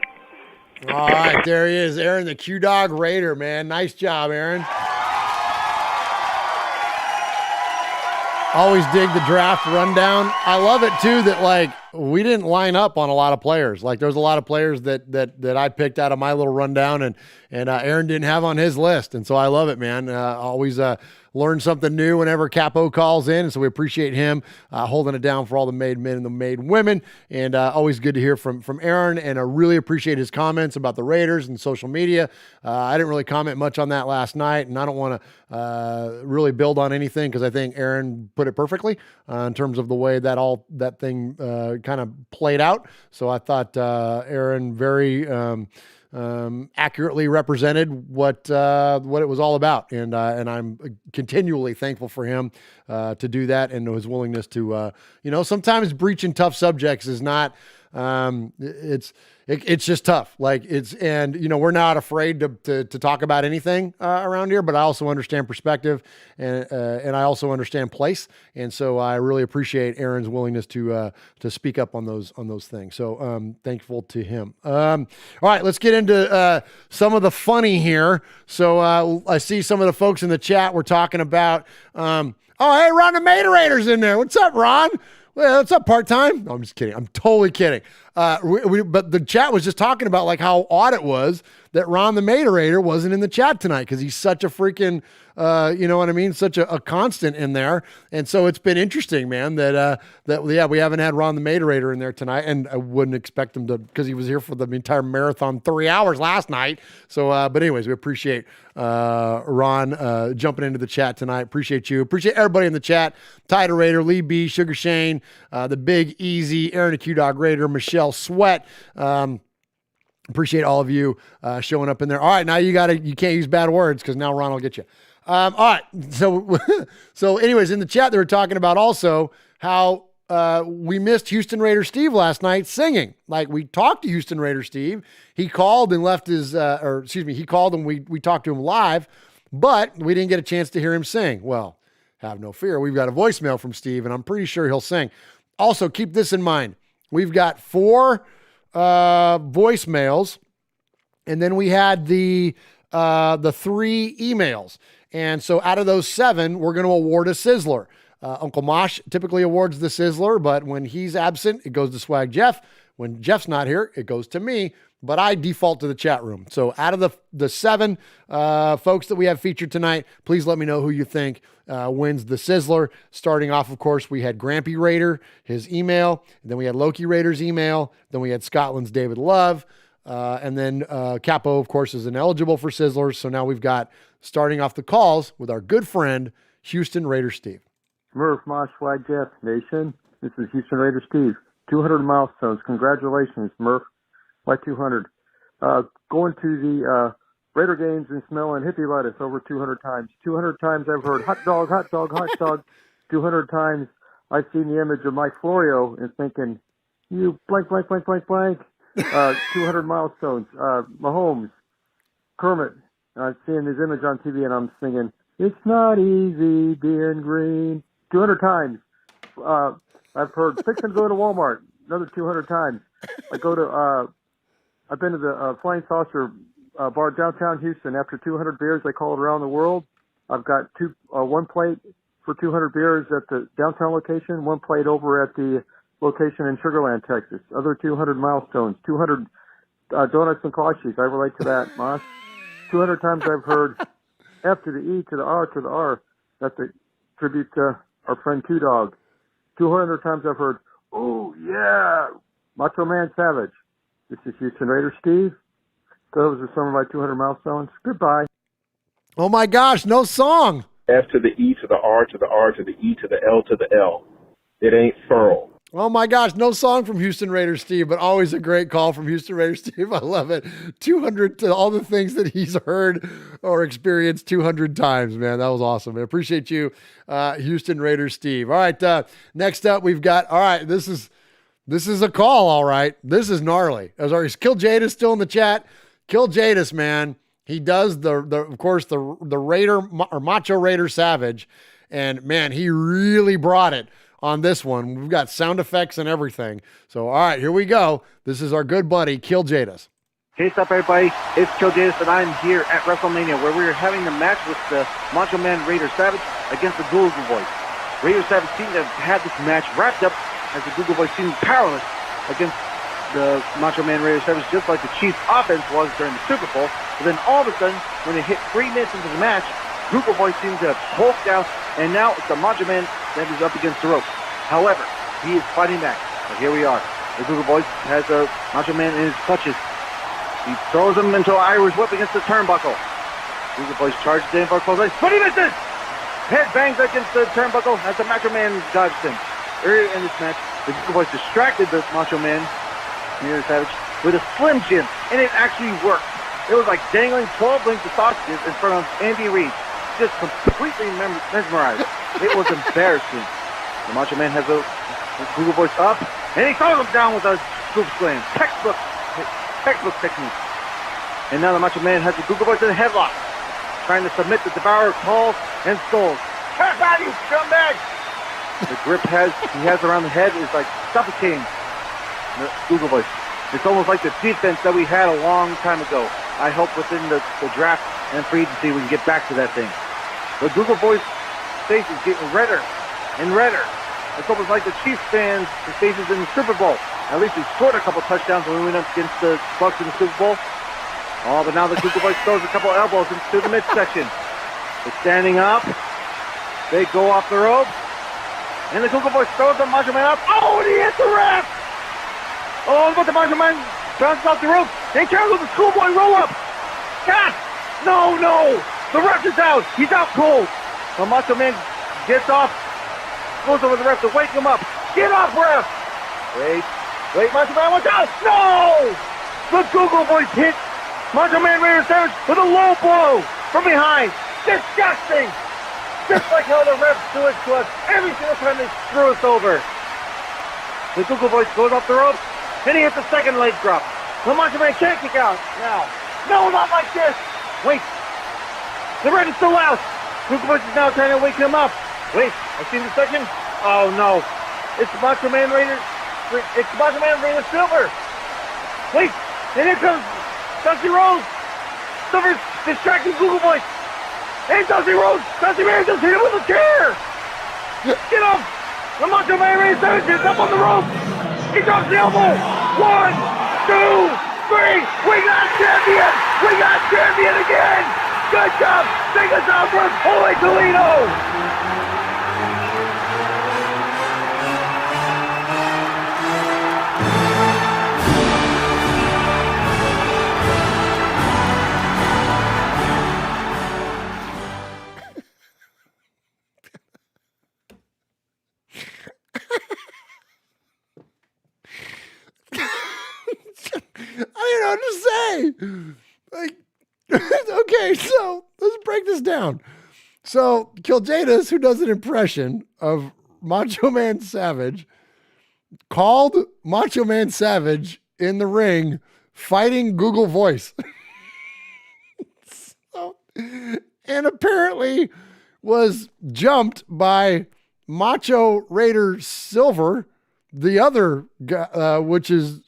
All right, there he is, Aaron, the Q-Dog Raider, man. Nice job, Aaron. Always dig the draft rundown. I love it, too, that, like, we didn't line up on a lot of players. Like, there's a lot of players that I picked out of my little rundown, and Aaron didn't have on his list. And so I love it, man. Always learn something new whenever Capo calls in. So we appreciate him holding it down for all the made men and the made women. And always good to hear from Aaron. And I really appreciate his comments about the Raiders and social media. I didn't really comment much on that last night, and I don't want to really build on anything because I think Aaron put it perfectly in terms of the way that thing kind of played out. So I thought Aaron very accurately represented what it was all about, and I'm continually thankful for him to do that, and his willingness to sometimes breaching tough subjects is not it's just tough. Like we're not afraid to talk about anything around here, but I also understand perspective and I also understand place. And so I really appreciate Aaron's willingness to speak up on those things. So thankful to him. All right, let's get into some of the funny here. So I see some of the folks in the chat were talking about, hey, Ron the Materator's in there. What's up, Ron? Well, what's up, part-time? No, I'm just kidding. I'm totally kidding. But the chat was just talking about like how odd it was that Ron the Materator wasn't in the chat tonight because he's such a freaking, you know what I mean? Such a constant in there. And so it's been interesting, man, that we haven't had Ron the Materator in there tonight. And I wouldn't expect him to, because he was here for the entire marathon 3 hours last night. So, but anyways, we appreciate Ron jumping into the chat tonight. Appreciate you. Appreciate everybody in the chat. Tider Raider, Lee B, Sugar Shane, the Big Easy, Aaron the Q-Dog Raider, Michelle Sweat. Appreciate all of you showing up in there. All right, now you can't use bad words because now Ron will get you. All right, so anyways, in the chat they were talking about also how we missed Houston Raider Steve last night singing. Like, we talked to Houston Raider Steve. He called and left his, he called and we talked to him live, but we didn't get a chance to hear him sing. Well, have no fear. We've got a voicemail from Steve, and I'm pretty sure he'll sing. Also, keep this in mind. We've got 4 voicemails, and then we had the 3 emails. And so out of those 7, we're going to award a Sizzler. Uncle Mosh typically awards the Sizzler, but when he's absent, it goes to Swag Jeff. When Jeff's not here, it goes to me, but I default to the chat room. So out of the 7 folks that we have featured tonight, please let me know who you think wins the Sizzler. Starting off, of course, we had Grampy Raider, his email. Then we had Loki Raider's email. Then we had Scotland's David Love. And then Capo, of course, is ineligible for Sizzlers. So now we've got, starting off the calls with our good friend, Houston Raider Steve. Murph, Mosh, Swag, Jeff, Nation. This is Houston Raider Steve. 200 milestones. Congratulations, Murph. Y200. Going to the Raider games and smelling hippie lettuce over 200 times. 200 times I've heard hot dog, hot dog, hot dog. 200 times I've seen the image of Mike Florio and thinking, you blank, blank, blank, blank, blank. 200 milestones. Mahomes, Kermit. I'm seeing his image on TV and I'm singing, it's not easy being green. 200 times. I've heard fix and go to Walmart. Another 200 times. I've been to the Flying Saucer bar downtown Houston. After 200 beers, they call it around the world. I've got 1 plate for 200 beers at the downtown location, 1 plate over at the location in Sugar Land, Texas. Other 200 milestones, 200 donuts and kolaches. I relate to that, Mosh. 200 times I've heard F to the E to the R to the R. That's a tribute to our friend Q-Dog. 200 times I've heard, oh, yeah, Macho Man Savage. This is Houston Raider Steve. Those are some of my 200 milestones. Goodbye. Oh, my gosh, no song. F to the E to the R to the R to the E to the L to the L. It ain't furl. Oh my gosh, no song from Houston Raiders Steve, but always a great call from Houston Raiders Steve. I love it. 200 to all the things that he's heard or experienced 200 times, man. That was awesome. I appreciate you, Houston Raiders Steve. All right, next up we've got, all right, this is a call, all right. This is gnarly. Kill Jadis still in the chat. Kill Jadis, man. He does of course the Raider or Macho Raider Savage, and man, he really brought it on this one. We've got sound effects and everything. So, all right, here we go. This is our good buddy, Kill Jadis. Hey, what's up, everybody? It's Kill Jadis, and I'm here at WrestleMania, where we're having the match with the Macho Man Raider Savage against the Google Boys. Raider Savage seemed to have had this match wrapped up, as the Google Boys seemed powerless against the Macho Man Raider Savage, just like the Chiefs' offense was during the Super Bowl. But then all of a sudden, when they hit 3 minutes into the match, Google Boys seemed to have hulked out, and now it's the Macho Man that is up against the ropes. However, he is fighting back. But here we are. The Google Boys has the Macho Man in his clutches. He throws him into an Irish whip against the turnbuckle. Google Boys charges in for a close leg, but he misses! Head bangs against the turnbuckle as the Macho Man dodges him. Earlier in this match, the Google Boys distracted the Macho Man, Raider Savage, with a Slim Jim, and it actually worked. It was like dangling 12 links of sausages in front of Andy Reid. Just completely mesmerized. It was embarrassing. The Macho Man has the Google Boys up, and he throws him down with a scoop slam. Textbook technique. And now the Macho Man has the Google Boys in a headlock, trying to submit the Devourer calls and skulls. Tap out, you scumbag! The grip he has around the head is like suffocating the Google Boys. It's almost like the defense that we had a long time ago. I hope within the draft and free agency we can get back to that thing. The Google Boys' face is getting redder and redder. It's almost like the Chiefs fans' faces in the Super Bowl. At least we scored a couple touchdowns when we went up against the Bucs in the Super Bowl. Oh, but now the Google Boys throws a couple elbows into the midsection. They're standing up. They go off the rope. And the Google Boys throws the Macho Man up. Oh, and he hits the ref! Oh, but the Macho Man bounces off the rope. They turn with the schoolboy roll up. God! No! The ref is out. He's out cold. The Macho Man gets off, goes over the ref to wake him up. Get off, ref! Wait, Macho Man, watch out! No! The Google Boys hit Macho Man Raider Savage with a low blow from behind. Disgusting! Just like how the refs do it to us every single time they screw us over. The Google Boys goes off the ropes, and he hits the second leg drop. The Macho Man can't kick out now. No, not like this. Wait. The ref is still out. Google Boys is now trying to wake him up. Wait, I see the second. Oh no. It's Macho Man Raider. It's Macho Man Raider Silver. Wait, and here comes Dusty Rhodes. Silver's distracting Google Boys. And Dusty Rhodes, Dusty Man just hit him with a chair. Get up. The Macho Man Raider Savage is up on the rope. He drops the elbow. 1, 2, 3. We got champion. We got champion again. Good job. Take us out for Holy Toledo. I don't know what to say. Okay, so let's break this down. So Kill Jadis, who does an impression of Macho Man Savage, called Macho Man Savage in the ring fighting Google Voice. And apparently was jumped by Macho Raider Silver, the other guy, which is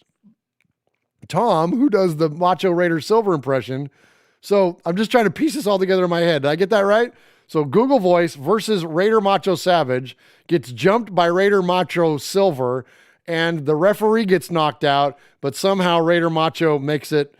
Tom, who does the Macho Raider Silver impression. So I'm just trying to piece this all together in my head. Did I get that right? So Google Voice versus Raider Macho Savage gets jumped by Raider Macho Silver, and the referee gets knocked out, but somehow Raider Macho makes it.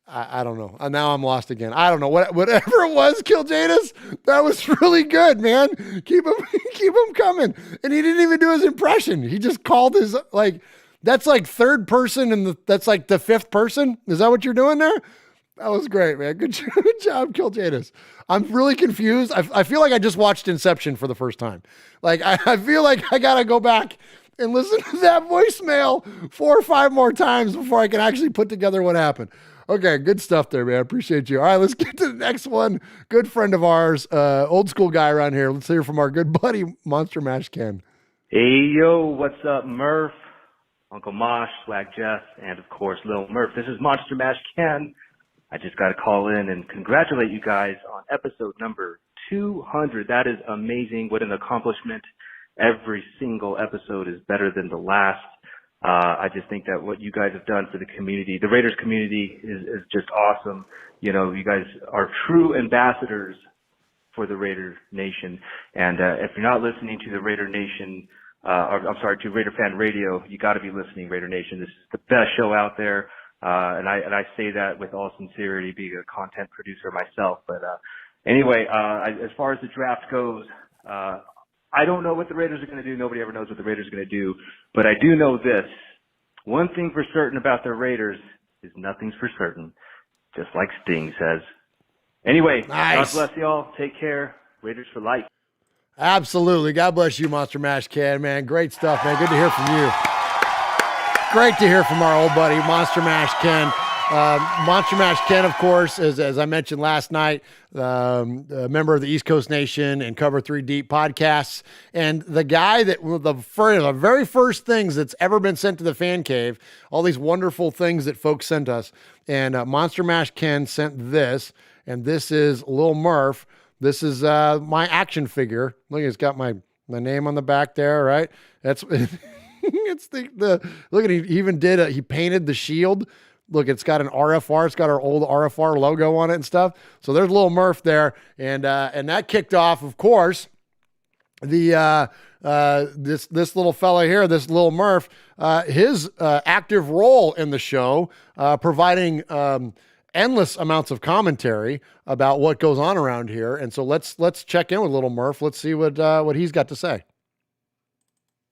I don't know. Now I'm lost again. I don't know. Whatever it was, Kill Jadis, that was really good, man. Keep him coming. And he didn't even do his impression. He just called his, like, that's like third person, and that's like the fifth person. Is that what you're doing there? That was great, man. Good job, Kill Jadis. I'm really confused. I feel like I just watched Inception for the first time. Like, I feel like I got to go back and listen to that voicemail 4 or 5 more times before I can actually put together what happened. Okay, good stuff there, man. Appreciate you. All right, let's get to the next one. Good friend of ours, old school guy around here. Let's hear from our good buddy, Monster Mash Ken. Hey, yo, what's up, Murph, Uncle Mosh, Swag Jeff, and of course, Lil Murph. This is Monster Mash Ken. I just got to call in and congratulate you guys on episode number 200. That is amazing. What an accomplishment. Every single episode is better than the last. I just think that what you guys have done for the community, the Raiders community, is just awesome. You know, you guys are true ambassadors for the Raider Nation. And if you're not listening to the Raider Nation, to Raider Fan Radio, you got to be listening, Raider Nation. This is the best show out there. And I say that with all sincerity, being a content producer myself. But anyway, as far as the draft goes, I don't know what the Raiders are going to do. Nobody ever knows what the Raiders are going to do. But I do know this. One thing for certain about the Raiders is nothing's for certain, just like Sting says. Anyway, nice. God bless y'all. Take care. Raiders for life. Absolutely. God bless you, Monster Mash Ken, man. Great stuff, man. Good to hear from you. Great to hear from our old buddy, Monster Mash Ken. Monster Mash Ken, of course, as I mentioned last night, a member of the East Coast Nation and Cover 3 Deep podcasts, and the guy that the very first things that's ever been sent to the fan cave, all these wonderful things that folks sent us, and Monster Mash Ken sent this, and this is Lil Murph. This is my action figure. Look, it's got my name on the back there, right? That's it's the look at he even did he painted the shield. Look, it's got an RFR. It's got our old RFR logo on it and stuff. So there's Lil Murph there, and that kicked off, of course, the this little fella here, this Lil Murph, his active role in the show, providing endless amounts of commentary about what goes on around here. And so let's check in with Lil Murph. Let's see what he's got to say.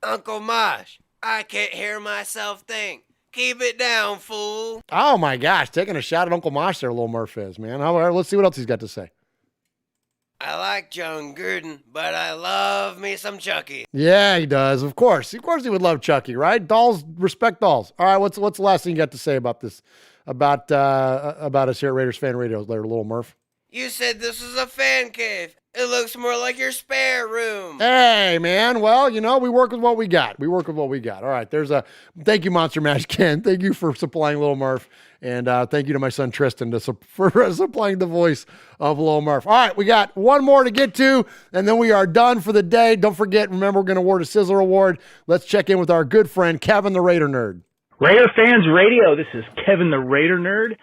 Uncle Mosh, I can't hear myself think. Keep it down, fool. Oh my gosh, taking a shot at Uncle Mosh there, Lil Murph is, man. All right, let's see what else he's got to say. I like John Gruden, but I love me some Chucky. Yeah, he does. Of course he would love Chucky, right? Dolls, respect dolls. All right, what's the last thing you got to say about this, about us here at Raiders Fan Radio, there, Lil Murph? You said this was a fan cave. It looks more like your spare room. Hey, man. Well, you know, we work with what we got. All right. Thank you, Monster Mash Ken. Thank you for supplying Lil Murph. And thank you to my son, Tristan, for supplying the voice of Lil Murph. All right. We got one more to get to, and then we are done for the day. Don't forget, remember, we're going to award a Sizzler Award. Let's check in with our good friend, Kevin the Raider Nerd. Raider Fans Radio. This is Kevin the Raider Nerd.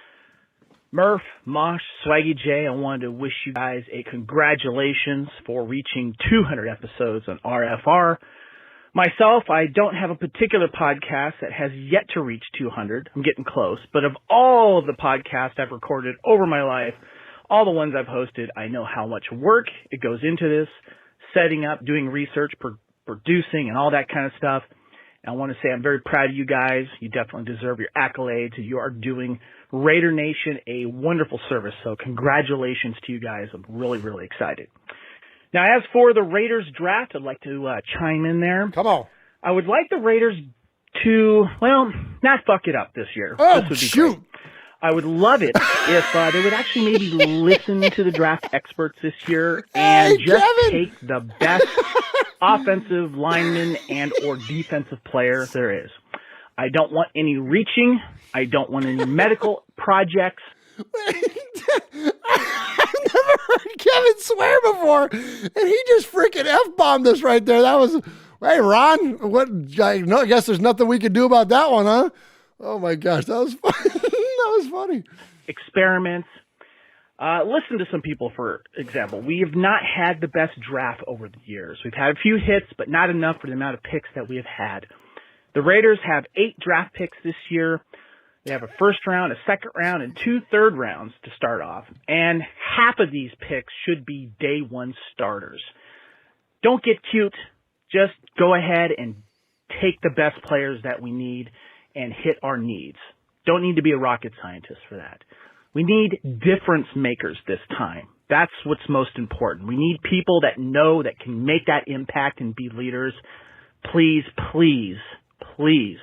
Murph, Mosh, Swaggy J, I wanted to wish you guys a congratulations for reaching 200 episodes on RFR. Myself, I don't have a particular podcast that has yet to reach 200. I'm getting close. But of all of the podcasts I've recorded over my life, all the ones I've hosted, I know how much work it goes into this, setting up, doing research, producing, and all that kind of stuff. I want to say I'm very proud of you guys. You definitely deserve your accolades. You are doing Raider Nation a wonderful service. So congratulations to you guys. I'm really, really excited. Now, as for the Raiders draft, I'd like to chime in there. Come on. I would like the Raiders to, not fuck it up this year. Oh, this would be shoot. great. I would love it if they would actually maybe listen to the draft experts this year and take the best offensive lineman and or defensive player there is. I don't want any reaching. I don't want any medical projects. I've never heard Kevin swear before, and he just freaking F-bombed us right there. That was, hey, Ron, what? I guess there's nothing we can do about that one, huh? Oh, my gosh, that was funny. That was funny. Experiments. Listen to some people, for example. We have not had the best draft over the years. We've had a few hits, but not enough for the amount of picks that we have had. The Raiders have 8 draft picks this year. They have a first round, a second round, and 2 third rounds to start off. And half of these picks should be day one starters. Don't get cute. Just go ahead and take the best players that we need and hit our needs. Don't need to be a rocket scientist for that. We need difference makers this time. That's what's most important. We need people that know that can make that impact and be leaders. please, please, please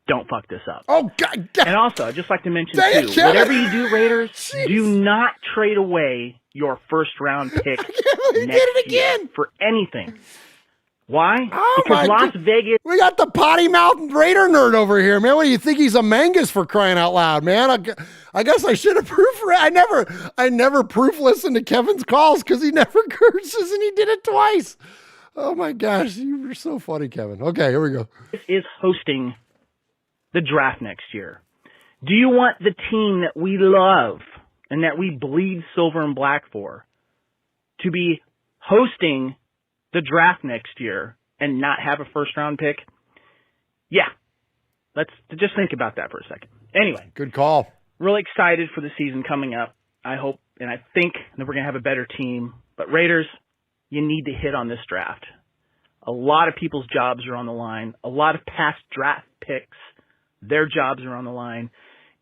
don't fuck this up. Oh, God. And also, I'd just like to mention, Dang too, it, Kevin. whatever you do, Raiders, Jeez. do not trade away your first-round pick You next did it year again. for anything. Why? Oh, Because my Las God. Vegas... We got the potty mouth Raider nerd over here, man. What do you think? He's a Mangus for crying out loud, man. I guess I should have proofread. I never proof listened to Kevin's calls because he never curses, and he did it twice. Oh my gosh, you were so funny, Kevin. Okay, here we go. is hosting the draft next year. Do you want the team that we love and that we bleed silver and black for to be hosting the draft next year and not have a first-round pick? Yeah. Let's just think about that for a second. Anyway. Good call. Really excited for the season coming up. I hope and I think that we're going to have a better team. But Raiders, you need to hit on this draft. A lot of people's jobs are on the line. A lot of past draft picks, their jobs are on the line.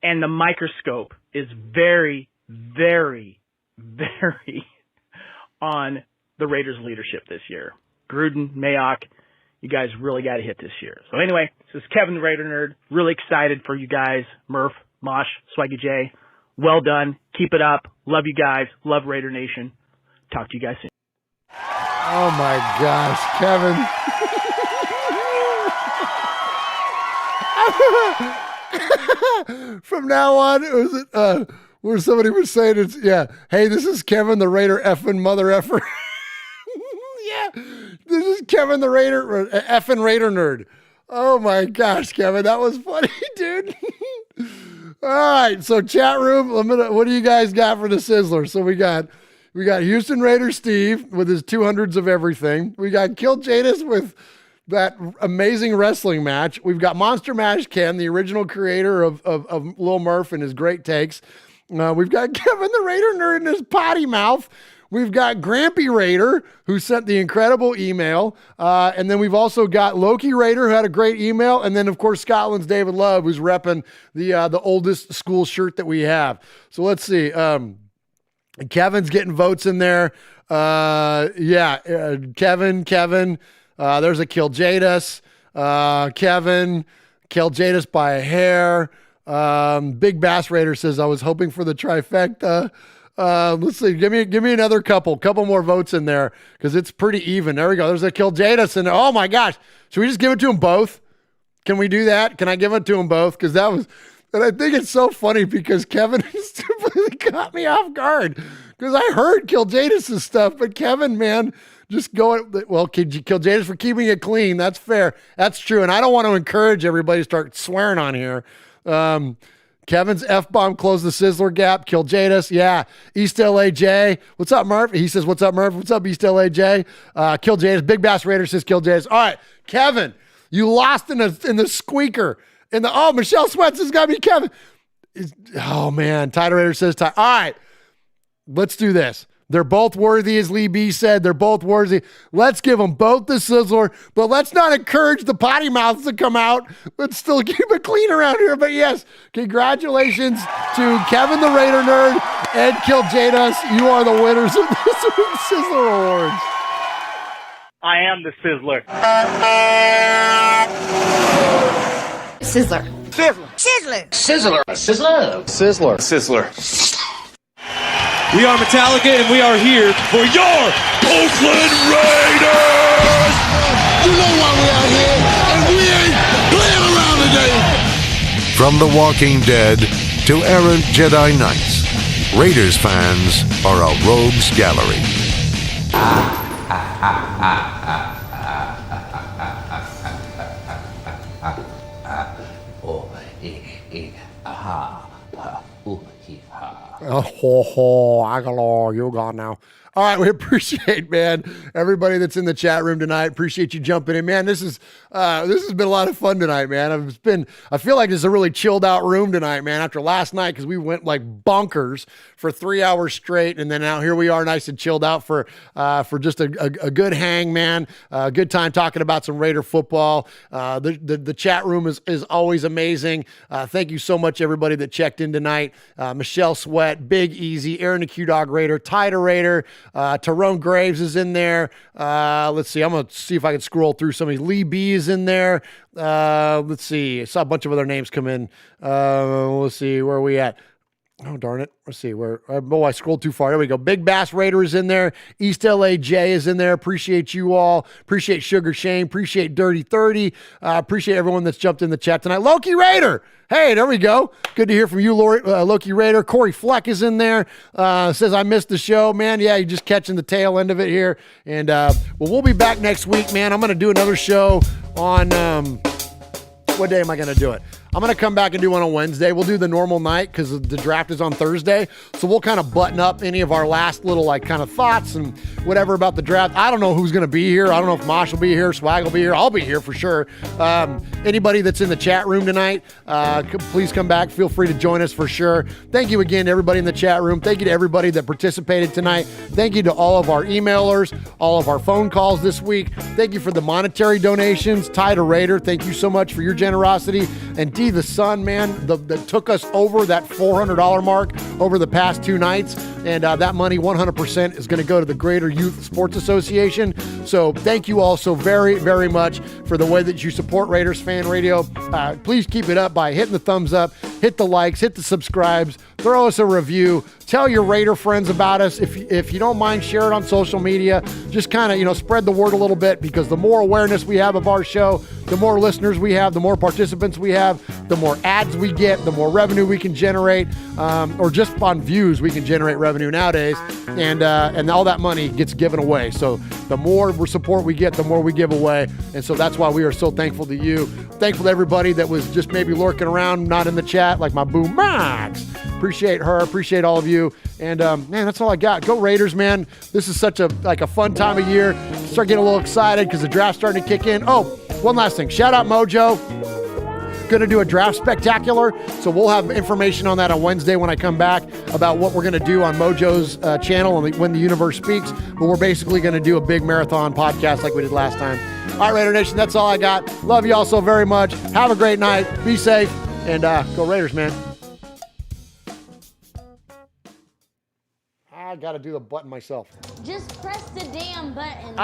And the microscope is very, very, very on the Raiders leadership this year. Gruden, Mayock, you guys really got to hit this year. So anyway, this is Kevin the Raider Nerd. Really excited for you guys. Murph, Mosh, Swaggy J. Well done. Keep it up. Love you guys. Love Raider Nation. Talk to you guys soon. Oh my gosh, Kevin. From now on, where somebody was saying it's, hey, this is Kevin the Raider effing mother effer. Yeah, this is Kevin the Raider effing Raider nerd. Oh my gosh, Kevin, that was funny, dude. All right, so chat room, what do you guys got for the Sizzler? So we got Houston Raider Steve with his 200s of everything. We got Kill Jadis with that amazing wrestling match. We've got Monster Mash Ken, the original creator of Lil Murph and his great takes. We've got Kevin the Raider Nerd in his potty mouth. We've got Grampy Raider, who sent the incredible email. And then we've also got Loki Raider, who had a great email. And then, of course, Scotland's David Love, who's repping the oldest school shirt that we have. So let's see. Kevin's getting votes in there. Kevin. There's a Kill Jadis. Kevin. Kill Jadis by a hair. Big Bass Raider says, I was hoping for the trifecta. Let's see. Give me another couple more votes in there because it's pretty even. There we go. There's a Kill Jadis in there. Oh my gosh. Should we just give it to them both? Can we do that? Can I give it to them both? Because that was, and I think it's so funny because Kevin just completely caught me off guard because I heard Kill Jadis' stuff, but Kevin, man, just going, well, Kill Jadis for keeping it clean. That's fair. That's true. And I don't want to encourage everybody to start swearing on here. Kevin's F-bomb closed the Sizzler gap. Kill Jadis. Yeah. East LA J. What's up, Murph? He says, what's up, Murph? What's up, East LA J? Kill Jadis. Big Bass Raider says Kill Jadis. All right. Kevin, you lost in the squeaker. Michelle Sweats has got me, Kevin. Oh, man. Title Raider says Ty. All right. Let's do this. They're both worthy, as Lee B said. They're both worthy. Let's give them both the Sizzler, but let's not encourage the potty mouths to come out. Let's still keep it clean around here. But yes, congratulations to Kevin the Raider Nerd and Kill Jadis. You are the winners of this week's Sizzler Awards. I am the Sizzler. Sizzler. Sizzler. Sizzler. Sizzler. Sizzler. Sizzler. We are Metallica, and we are here for your Oakland Raiders! You know why we out here, and we ain't playing around today! From The Walking Dead to errant Jedi Knights, Raiders fans are a rogues gallery. You're gone now. All right, we appreciate, man, everybody that's in the chat room tonight. Appreciate you jumping in, man. This has been a lot of fun tonight, man. I feel like it's a really chilled out room tonight, man. After last night, because we went like bonkers for 3 hours straight, and then now here we are, nice and chilled out for just a good hang, man. A good time talking about some Raider football. The chat room is always amazing. Thank you so much, everybody that checked in tonight. Michelle Sweat, Big Easy, Aaron the Q Dog Raider, Tider Raider. Tyrone Graves is in there. Let's see. I'm going to see if I can scroll through some of these. Lee B is in there. Let's see. I saw a bunch of other names come in. Let's see. Where are we at? Oh, darn it. Let's see where. I scrolled too far. There we go. Big Bass Raider is in there. East LA J is in there. Appreciate you all. Appreciate Sugar Shane. Appreciate Dirty 30. Appreciate everyone that's jumped in the chat tonight. Loki Raider. Hey, there we go. Good to hear from you, Loki Raider. Corey Fleck is in there. Says, I missed the show. Man, yeah, you're just catching the tail end of it here. And, we'll be back next week, man. I'm going to do another show on, what day am I going to do it? I'm going to come back and do one on Wednesday. We'll do the normal night because the draft is on Thursday. So we'll kind of button up any of our last little kind of thoughts and whatever about the draft. I don't know who's going to be here. I don't know if Mosh will be here, Swag will be here. I'll be here for sure. Anybody that's in the chat room tonight, please come back. Feel free to join us for sure. Thank you again to everybody in the chat room. Thank you to everybody that participated tonight. Thank you to all of our emailers, all of our phone calls this week. Thank you for the monetary donations. Ty to Raider, thank you so much for your generosity. And D the Sun, man, that took us over that $400 mark over the past 2 nights. And that money 100% is going to go to the Greater Youth Sports Association. So thank you all so very, very much for the way that you support Raiders Fan Radio. Please keep it up by hitting the thumbs up, hit the likes, hit the subscribes, throw us a review. Tell your Raider friends about us. If you don't mind, share it on social media. Just kind of, spread the word a little bit, because the more awareness we have of our show, the more listeners we have, the more participants we have, the more ads we get, the more revenue we can generate, or just on views we can generate revenue nowadays. And all that money gets given away. So the more support we get, the more we give away. And so that's why we are so thankful to you. Thankful to everybody that was just maybe lurking around, not in the chat, like my boo Max. Appreciate her. Appreciate all of you. And man, that's all I got. Go Raiders, man. This is such a fun time of year. Start getting a little excited because the draft's starting to kick in. Oh, one last thing. Shout out Mojo. Going to do a draft spectacular. So we'll have information on that on Wednesday when I come back about what we're going to do on Mojo's channel and When the Universe Speaks. But we're basically going to do a big marathon podcast like we did last time. All right, Raider Nation, that's all I got. Love you all so very much. Have a great night. Be safe. And go Raiders, man. I got to do the button myself. Just press the damn button.